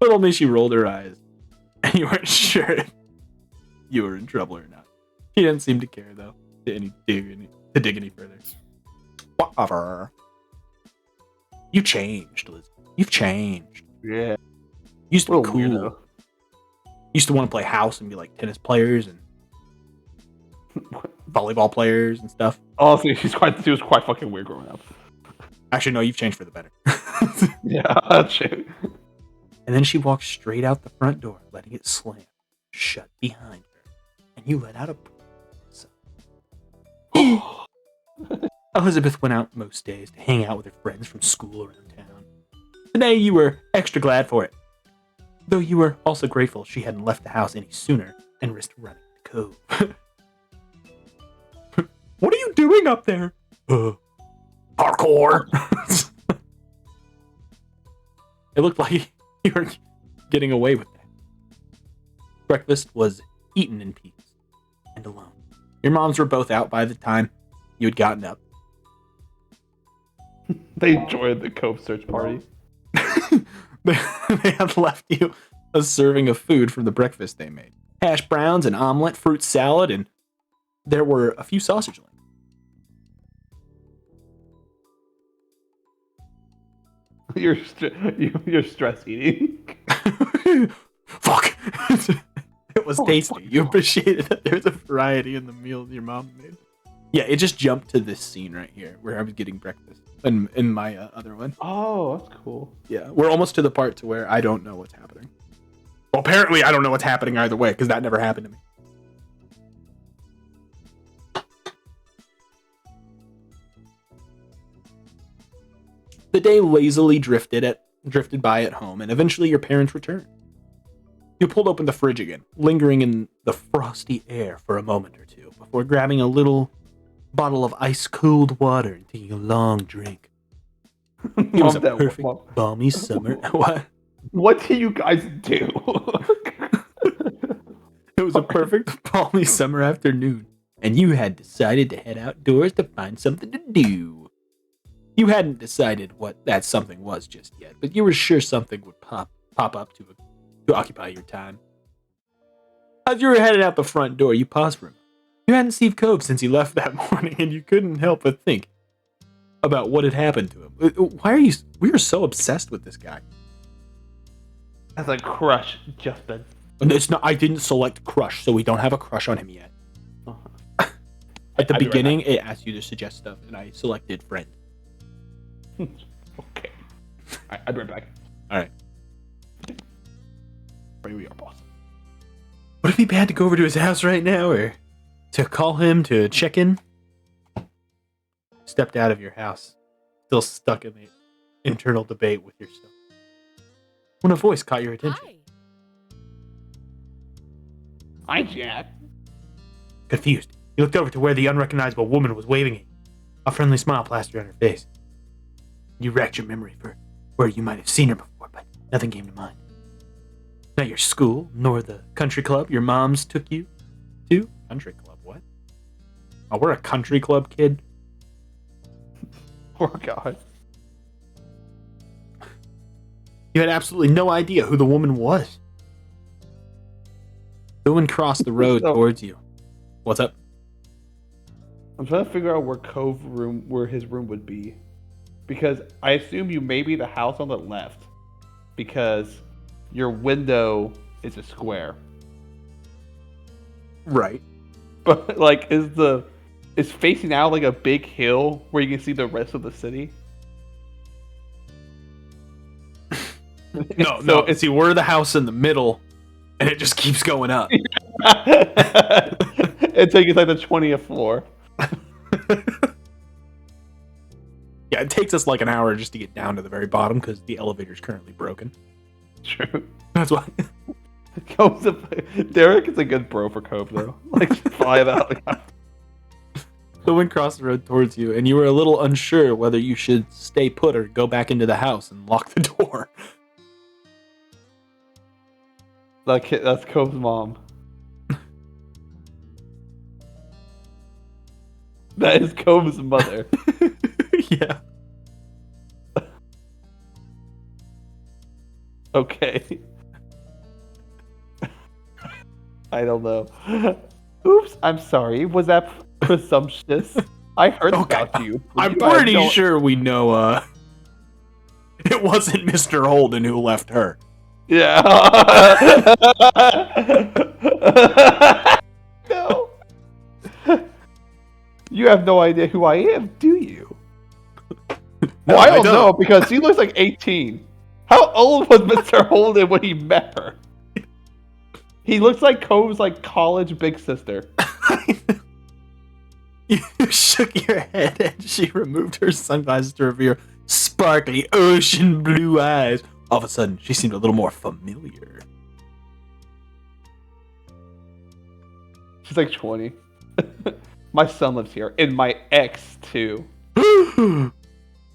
But only she rolled her eyes. And you weren't sure if you were in trouble or not. She didn't seem to care, though, to dig any further. Whatever. You changed, Liz. You've changed. Yeah. Used to be Little cool. weirdo. Used to want to play house and be like tennis players and volleyball players and stuff. Honestly, she was quite fucking weird growing up. Actually, no, you've changed for the better. Yeah, that's true. And then she walked straight out the front door, letting it slam shut behind her. And you let out a sigh. Elizabeth went out most days to hang out with her friends from school around town. Today you were extra glad for it. Though you were also grateful she hadn't left the house any sooner and risked running to Cove. What are you doing up there? Parkour! It looked like you were getting away with that. Breakfast was eaten in peace and alone. Your moms were both out by the time you had gotten up. They enjoyed the Cove search party. They had left you a serving of food from the breakfast they made. Hash browns, an omelet, fruit salad, and there were a few sausage links. You're stress eating. Fuck! It was tasty. You appreciated that there's a variety in the meal your mom made. Yeah, it just jumped to this scene right here where I was getting breakfast in my other one. Oh, that's cool. Yeah, we're almost to the part to where I don't know what's happening. Well, apparently I don't know what's happening either way because that never happened to me. The day lazily drifted by at home, and eventually your parents returned. You pulled open the fridge again, lingering in the frosty air for a moment or two before grabbing a little bottle of ice-cold water and taking a long drink. It was a perfect, balmy summer. What? What do you guys do? It was a perfect, balmy summer afternoon, and you had decided to head outdoors to find something to do. You hadn't decided what that something was just yet, but you were sure something would pop up to occupy your time. As you were headed out the front door, you paused for a moment. You hadn't seen Cove since he left that morning, and you couldn't help but think about what had happened to him. We are so obsessed with this guy. As a crush, Justin. It's not. I didn't select crush, so we don't have a crush on him yet. Uh-huh. At the beginning, it asked you to suggest stuff, and I selected friend. Okay. Alright, I'll be right back. Alright. Here we are, boss. Would it be bad to go over to his house right now, or to call him to check in? Stepped out of your house, still stuck in the internal debate with yourself, when a voice caught your attention. Hi. Hi, Jack. Confused, you looked over to where the unrecognizable woman was waving at you, a friendly smile plastered on her face. You racked your memory for where you might have seen her before, but nothing came to mind. Not your school, nor the country club your moms took you to. Country club, what? Oh, we're a country club, kid. Oh God. You had absolutely no idea who the woman was. The woman crossed the road So- towards you. What's up? I'm trying to figure out where his room would be, because I assume you may be the house on the left, because your window is a square. Right. But like, is facing out like a big hill where you can see the rest of the city? No, So no. See, we're the house in the middle, and it just keeps going up. It takes you like the 20th floor. Yeah, it takes us like an hour just to get down to the very bottom because the elevator's currently broken. True. That's why. Derek is a good bro for Cove though. Like fly out. The wind crossed the road towards you, and you were a little unsure whether you should stay put or go back into the house and lock the door. That's Cove's mom. That is Cove's mother. Yeah. Okay. I don't know. Oops, I'm sorry. Was that presumptuous? I heard Okay. about you. I'm You- I pretty don't- sure we know, it wasn't Mr. Holden who left her. Yeah. No. You have no idea who I am, do you? No, Well, I I don't don't. know because he looks like 18. How old was Mr. Holden when he met her? He looks like Cove's like college big sister. You shook your head and she removed her sunglasses to reveal sparkly ocean blue eyes. All of a sudden, she seemed a little more familiar. She's like 20. My son lives here, and my ex too.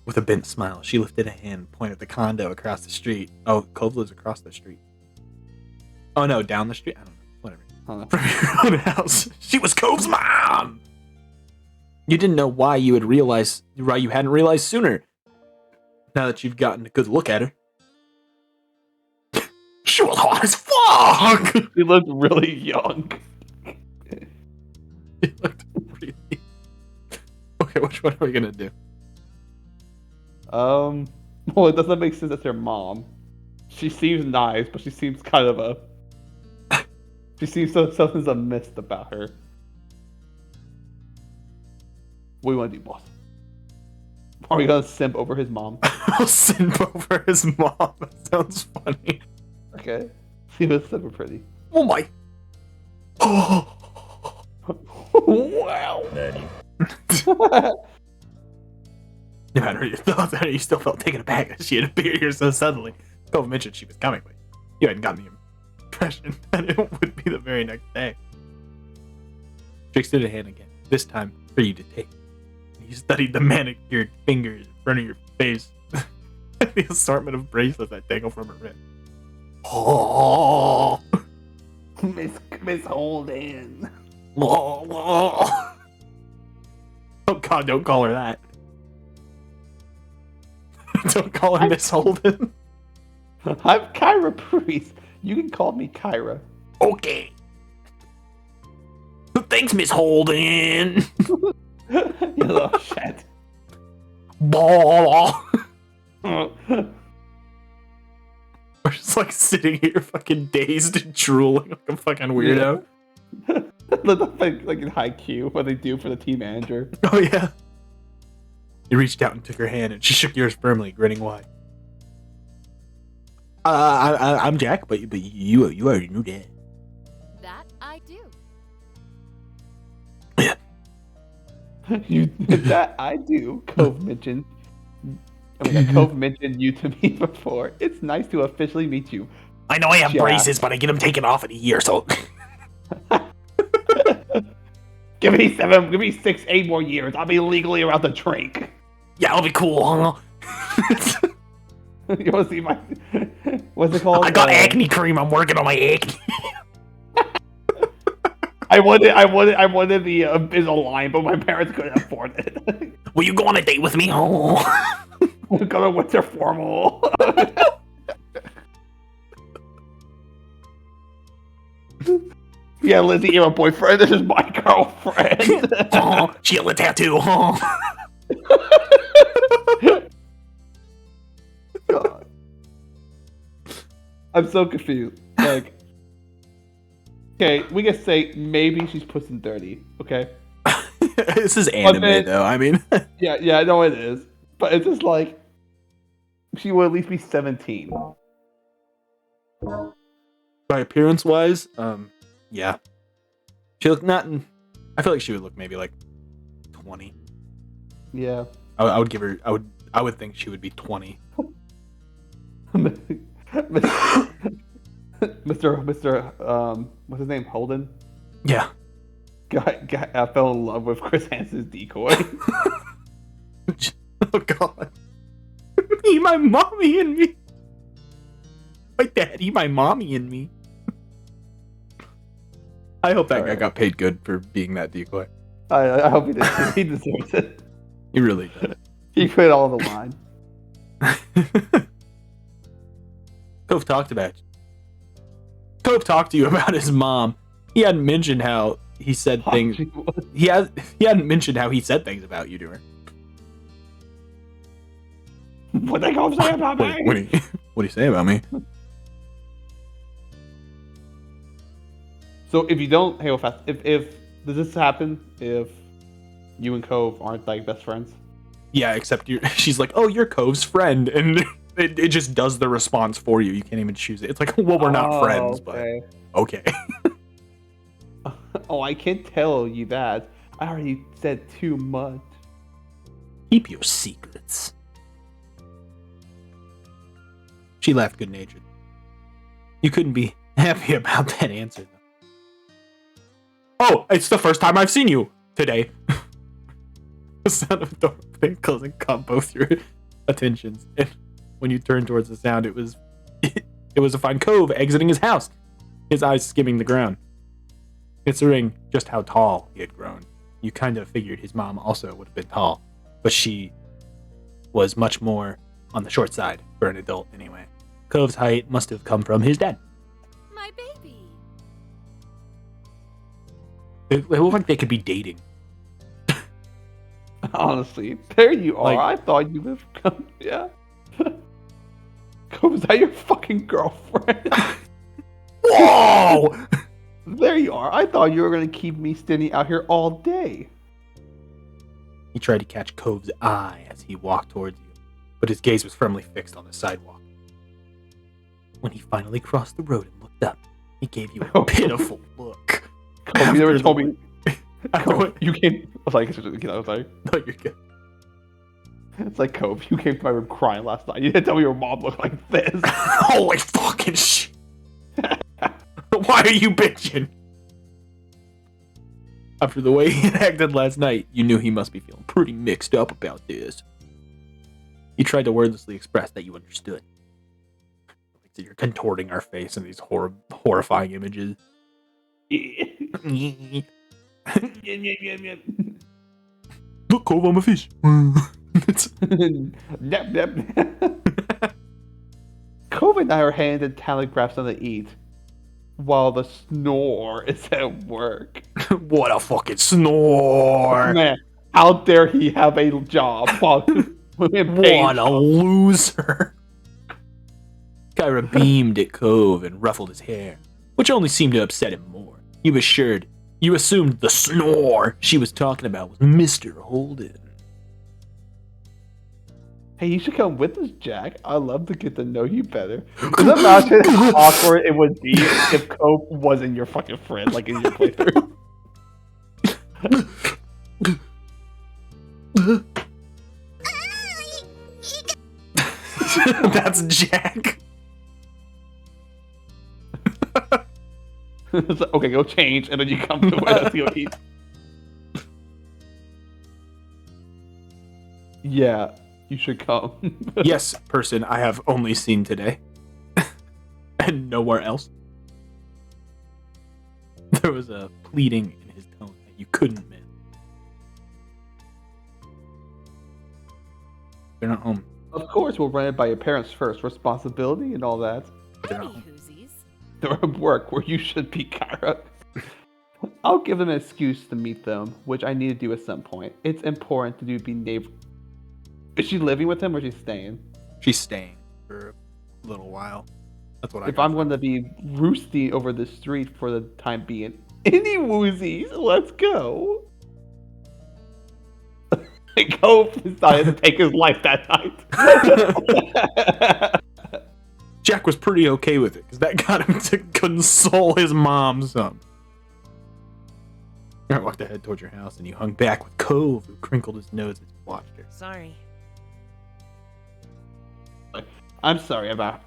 With a bent smile, she lifted a hand and pointed at the condo across the street. Oh, Cove lives across the street. Oh no, down the street? I don't know. Whatever. Huh. From your own house. She was Cove's mom! You didn't know why you hadn't realized sooner. Now that you've gotten a good look at her. She was hot as fuck! He looked really young. She looked really... Okay, which one are we gonna do? Well, it doesn't make sense that's her mom. She seems nice, but she seems kind of a. She seems something's amiss about her. What do you want to do, boss? Are we gonna simp over his mom? I'll simp over his mom. That sounds funny. Okay. She was super pretty. Oh my... Oh... Wow. No matter your thoughts, you still felt taken aback that she had appeared here so suddenly. Cove mentioned she was coming, but you hadn't gotten the impression that it would be the very next day. She extended a hand again, this time for you to take. You studied the manicured fingers in front of your face, the assortment of bracelets that dangle from her wrist. Oh, Miss Holden. oh God, don't call her that. Don't call her Miss Holden. I'm Kyra Priest. You can call me Kyra. Okay. Thanks, Miss Holden. You little shit. Ball. We're just like sitting here fucking dazed and drooling like a fucking weirdo. like in high Q, what they do for the team manager. Oh yeah. You reached out and took her hand and she shook yours firmly, grinning wide. I'm Jack, but you already knew that. That I do. That I do. Cove mentioned. Oh my God, Cove mentioned you to me before. It's nice to officially meet you. I know I have Jack. braces, but I get them taken off in a year, so... Give me 6, 8 more years. I'll be legally allowed to drink. Yeah, I'll be cool, huh? You want to see my? What's it called? I got acne cream. I'm working on my acne. I wanted the Invisalign, but my parents couldn't afford it. Will you go on a date with me? Oh. We're gonna winter formal. Yeah, Lizzie, you're a boyfriend. This is my girlfriend. Oh, she had a tattoo. Oh. God. I'm so confused. Like, okay, we can say maybe she's pushing 30. Okay. This is anime, then- though. I mean, Yeah, I know it is, but it's just like she will at least be 17. by appearance-wise, yeah, she looked not. I feel like she would look maybe like 20. Yeah. I would give her. I would think she would be 20. Mr. What's his name? Holden. Yeah. Fell in love with Chris Hansen's decoy. Oh God. Me, my mommy, and me. My daddy, my mommy, and me. I hope that guy got paid good for being that decoy. I hope he did. He deserves it. He really did. He put it all on the line. Cove talked about you. Cove talked to you about his mom. He hadn't mentioned how he said things. He hadn't mentioned how he said things about you to her. What they gonna say about me? What do you say about me? So if you don't, hey, fast. If does this happen if you and Cove aren't like best friends? Yeah, except she's like, oh, you're Cove's friend, and it just does the response for you. You can't even choose it. It's like, well, we're not friends, okay. but okay. Oh, I can't tell you that. I already said too much. Keep your secrets. She laughed good-natured. You couldn't be happy about that answer, though. Oh, it's the first time I've seen you today. The sound of the door opening, closing caught both your attentions. And when you turned towards the sound, it was to find Cove exiting his house, his eyes skimming the ground. Considering just how tall he had grown, you kind of figured his mom also would have been tall, but she was much more on the short side for an adult anyway. Cove's height must have come from his dad. My baby. It looked like they could be dating. Honestly, there you are. Like- I thought you lived. Yeah. Cove, is that your fucking girlfriend? Whoa! There you are. I thought you were gonna keep me standing out here all day. He tried to catch Cove's eye as he walked towards you, but his gaze was firmly fixed on the sidewalk. When he finally crossed the road and looked up, he gave you a pitiful look. Cove, you never told me. After Cove, what? you came. I was like, I'm sorry. No, you're good. It's like Cove. You came to my room crying last night. You didn't tell me your mom looked like this. Holy fucking shit! Why are you bitching? After the way he acted last night, you knew he must be feeling pretty mixed up about this. You tried to wordlessly express that you understood. So you're contorting our face in these horrifying images. Look, Cove, I'm a fish. Nep, nep. Cove and I are handed telegraphs on to eat, while the snore is at work. What a fucking snore! Man, how dare he have a job while What a loser! Kyra beamed at Cove and ruffled his hair, which only seemed to upset him more. You assumed the snore she was talking about was Mr. Holden. Hey, you should come with us, Jack. I'd love to get to know you better. Can you imagine how awkward it would be if Cove wasn't your fucking friend, like in your playthrough? That's Jack. It's like, okay, go change, and then you come to with us to go eat. Yeah, you should come. Yes, person I have only seen today. and nowhere else. There was a pleading in his tone that you couldn't miss. They're not home. Of course, we'll run it by your parents first. Responsibility and all that. They're not Howdy, home. Hoosies. They're at work where you should be, Kyra. I'll give them an excuse to meet them, which I need to do at some point. It's important to be neighbor. Is she living with him or is she staying? She's staying for a little while. That's what I If got I'm from going to be roosting over the street for the time being, any woozies, let's go. Cove decided to take his life that night. Jack was pretty okay with it because that got him to console his mom some. I walked ahead towards your house and you hung back with Cove, who crinkled his nose as he watched her. Sorry. I'm sorry about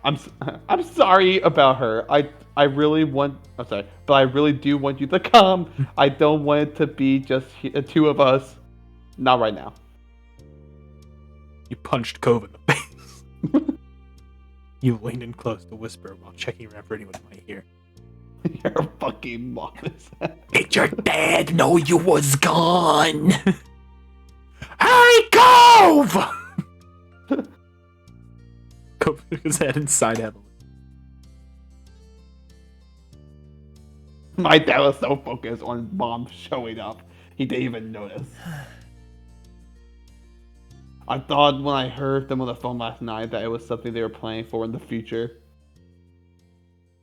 her. I really want. I'm sorry, but I really do want you to come. I don't want it to be just two of us. Not right now. You punched Cove in the face. You leaned in close to whisper while checking around for anyone who might hear. Your fucking mom is. Did your dad know you was gone? Hey, Cove! Cove shook his head and sighed heavily. My dad was so focused on mom showing up, he didn't even notice. I thought when I heard them on the phone last night that it was something they were planning for in the future.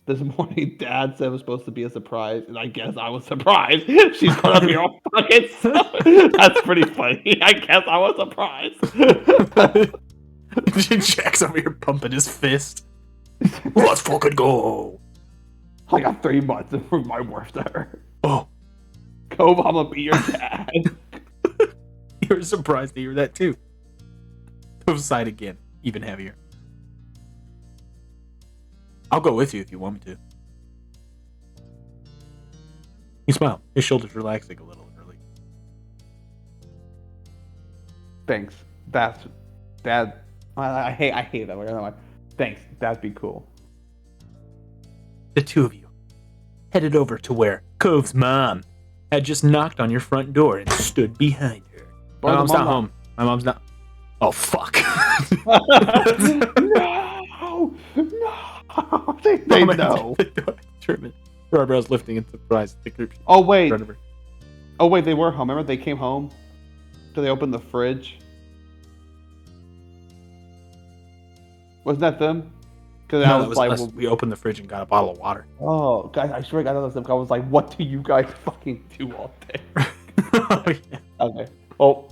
This morning, Dad said it was supposed to be a surprise, and I guess I was surprised. She's gonna be all fucking stuff. That's pretty funny. I guess I was surprised. Jack's over here pumping his fist. Let's fucking go. I got 3 months to prove my worth to her. Oh, Cove, I'm gonna be your dad. you were surprised to hear that too. Cove sighed again, even heavier. I'll go with you if you want me to. He smiled, his shoulders relaxing a little early. Thanks. That's Dad. I hate that word. I'm like, thanks. That'd be cool. The two of you headed over to where Cove's mom had just knocked on your front door and stood behind her. My mom's not home. My mom's not. Oh, fuck. No! They know. Her eyebrows lifting in surprise. The group Oh wait. front of her. Oh wait, they were home. Remember they came home? So they opened the fridge. Wasn't that them? Because No, I that was was like, us. We opened the fridge and got a bottle of water. oh, guys, I swear to God, that was them. I was like, what do you guys fucking do all day? Oh, yeah. Okay. Oh,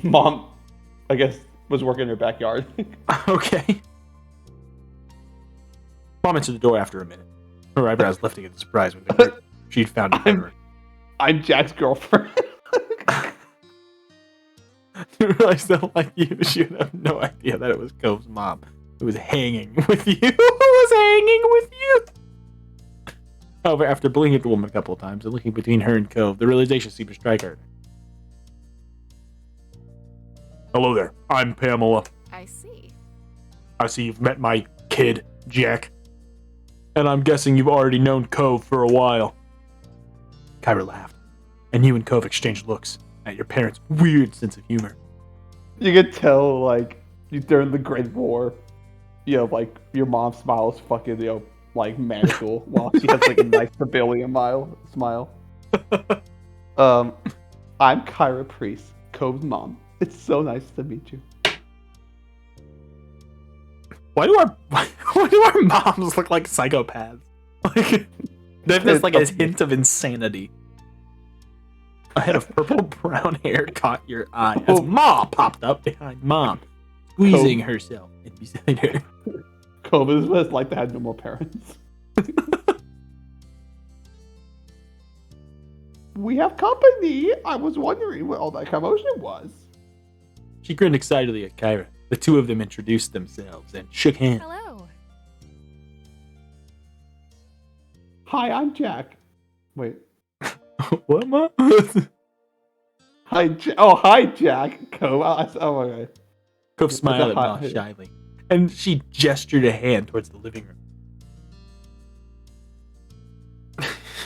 Mom, I guess, was working in her backyard. Okay. Mom answered the door after a minute. Her eyebrows lifting in surprise when they heard she'd found a mirror. I'm Jack's girlfriend. You realize that, like you, she would have no idea that it was Cove's mom who was hanging with you. Who was hanging with you? However, after blinking at the woman a couple of times and looking between her and Cove, the realization seemed to strike her. Hello there. I'm Pamela. I see. I see you've met my kid, Jack. And I'm guessing you've already known Cove for a while. Kyra laughed, and you and Cove exchanged looks at your parents' weird sense of humor. You could tell, like, during the Great War, you know, like, your mom smiles fucking, you know, like, magical, while she has, like, a nice civilian smile. I'm Kyra Priest, Cove's mom. It's so nice to meet you. Why do our moms look like psychopaths? Like, there's like a hint of insanity. A head of purple brown hair caught your eye as Ma popped up behind Mom, squeezing herself in beside her. Cove is what it's like to have no more parents. We have company. I was wondering what all that commotion was. She grinned excitedly at Kyra. The two of them introduced themselves and shook hands. Hello. Hi, I'm Jack. Wait. What, Ma? Hi, Jack. Cove. Oh, okay. Cove smiled at Hi. Ma shyly, and she gestured a hand towards the living room.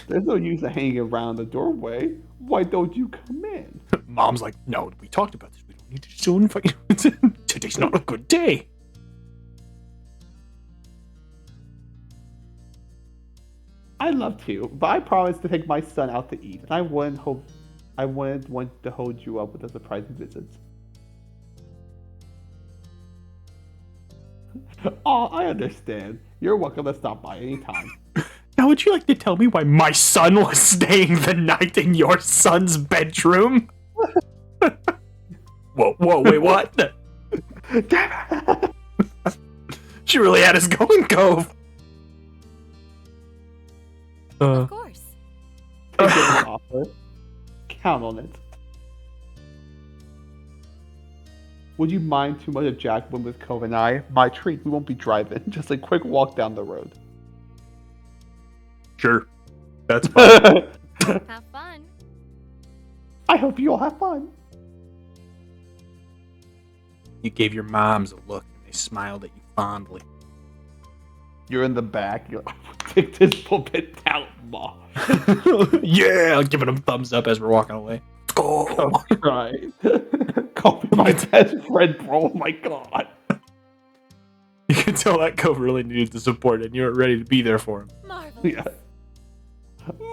There's no use of hanging around the doorway. Why don't you come in? Mom's like, no, we talked about this. We don't need to show in fight. Today's not a good day. I'd love to, but I promised to take my son out to eat, and I wouldn't want to hold you up with a surprise visit. Oh, I understand. You're welcome to stop by anytime. Now, would you like to tell me why my son was staying the night in your son's bedroom? Whoa, wait, what? She really had us going, Cove. Of course. Take an offer. Count on it. Would you mind too much if Jack went with Cove and I? My treat. We won't be driving. Just a quick walk down the road. Sure. That's fine. Have fun. I hope you all have fun. You gave your moms a look, and they smiled at you fondly. You're in the back. You're like, take this pulpit down, Ma. Yeah, I'm giving them thumbs up as we're walking away. Let's go. Cove, right. Cove, my best friend, bro. Oh my god. You can tell that Cove really needed the support, and you were ready to be there for him. Marvelous. Yeah.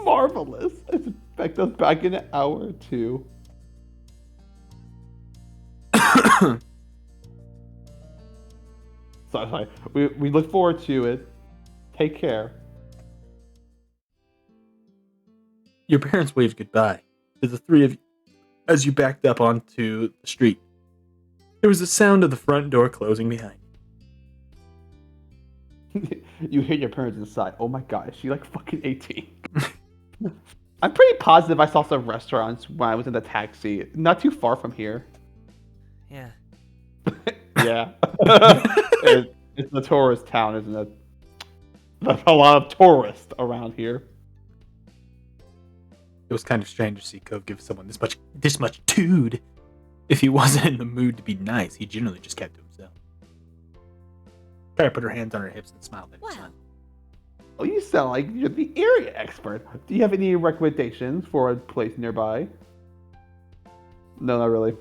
Marvelous. Expect us back in an hour or two. Sorry. We look forward to it. Take care. Your parents waved goodbye to the three of you as you backed up onto the street. There was the sound of the front door closing behind you. You hear your parents inside. Oh my god, is she like fucking 18? I'm pretty positive I saw some restaurants when I was in the taxi. Not too far from here. Yeah. Yeah. It's a tourist town, isn't it? There's a lot of tourists around here. It was kind of strange to see Cove give someone this much tood. If he wasn't in the mood to be nice, he generally just kept to himself. Kara put her hands on her hips and smiled at her Wow. son. Oh, you sound like you're the area expert. Do you have any recommendations for a place nearby? No, not really.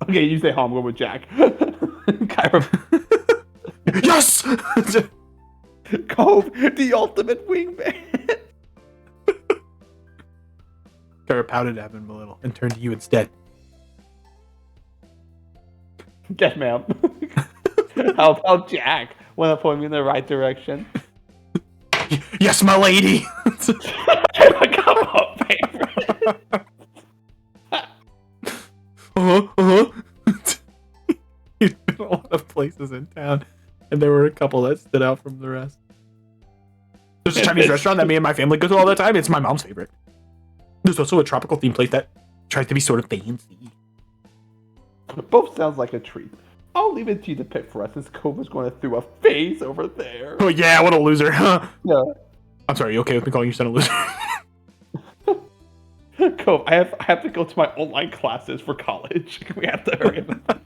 Okay, you say home. Go with Jack. Kyra. Yes! Cove, the ultimate wingman. Kara pouted at him a little and turned to you instead. Yes, ma'am. How about Jack? Want to point me in the right direction? Yes, my lady! Come on, favorite. You've been a lot of places in town, and there were a couple that stood out from the rest. There's a Chinese restaurant that me and my family go to all the time. It's my mom's favorite. There's also a tropical themed place that tries to be sort of fancy. Both sounds like a treat. I'll leave it to you to pick for us, since Cove is going to throw a face over there. Oh yeah, what a loser, huh? Yeah. I'm sorry, you okay with me calling your son a loser? Cove, I have to go to my online classes for college. We have to hurry up.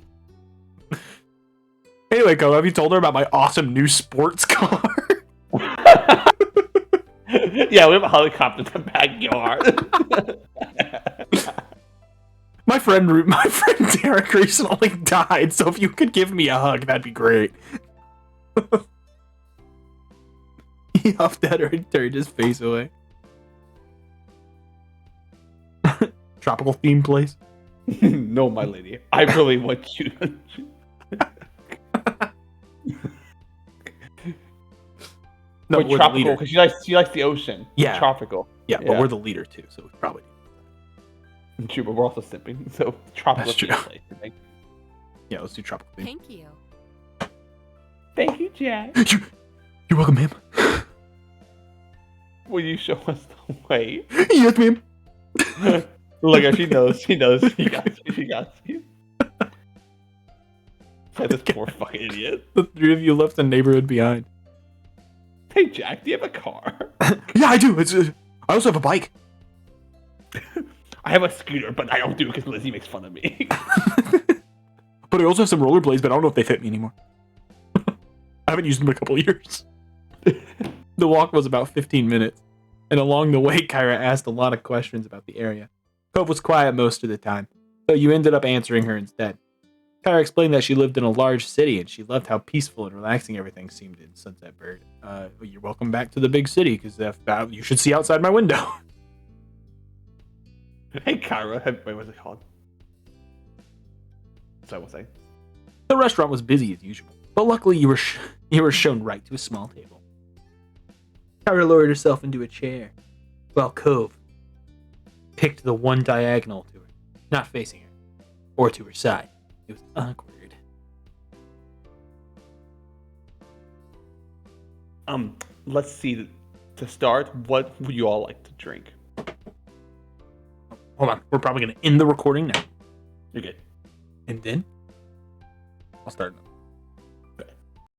Anyway, Cove, have you told her about my awesome new sports car? Yeah, we have a helicopter in the backyard. My friend Derek recently died, so if you could give me a hug, that'd be great. He huffed at her and turned his face away. Tropical themed place? No, my lady. I really want you to... No, We're we're the tropical, leader. because she likes the ocean. Yeah. Tropical. Yeah, but we're the leader too, so we probably. True, but we're also simping, so tropical. That's true. place, I think. Yeah, let's do tropical theme. Thank you. Thank you, Jack. You're welcome, ma'am. Will you show us the way? Yes, ma'am. Look, she knows. She knows. She got you. She got you. This poor fucking idiot. The three of you left the neighborhood behind. Hey, Jack, do you have a car? Yeah, I do. It's. I also have a bike. I have a scooter, but I don't do it because Lizzie makes fun of me. But I also have some rollerblades, but I don't know if they fit me anymore. I haven't used them in a couple of years. They're The walk was about 15 minutes, and along the way, Kyra asked a lot of questions about the area. Cove was quiet most of the time, so you ended up answering her instead. Kyra explained that she lived in a large city, and she loved how peaceful and relaxing everything seemed in Sunset Bird. You're welcome back to the big city, because you should see outside my window. Hey, Kyra. Wait, what's it called? Sorry, what's that? The restaurant was busy as usual, but luckily you were shown right to a small table. Kyra lowered herself into a chair, while Cove picked the one diagonal to her, not facing her, or to her side. It was awkward. Let's see. To start, what would you all like to drink? Hold on, we're probably going to end the recording now. You're good. And then I'll start.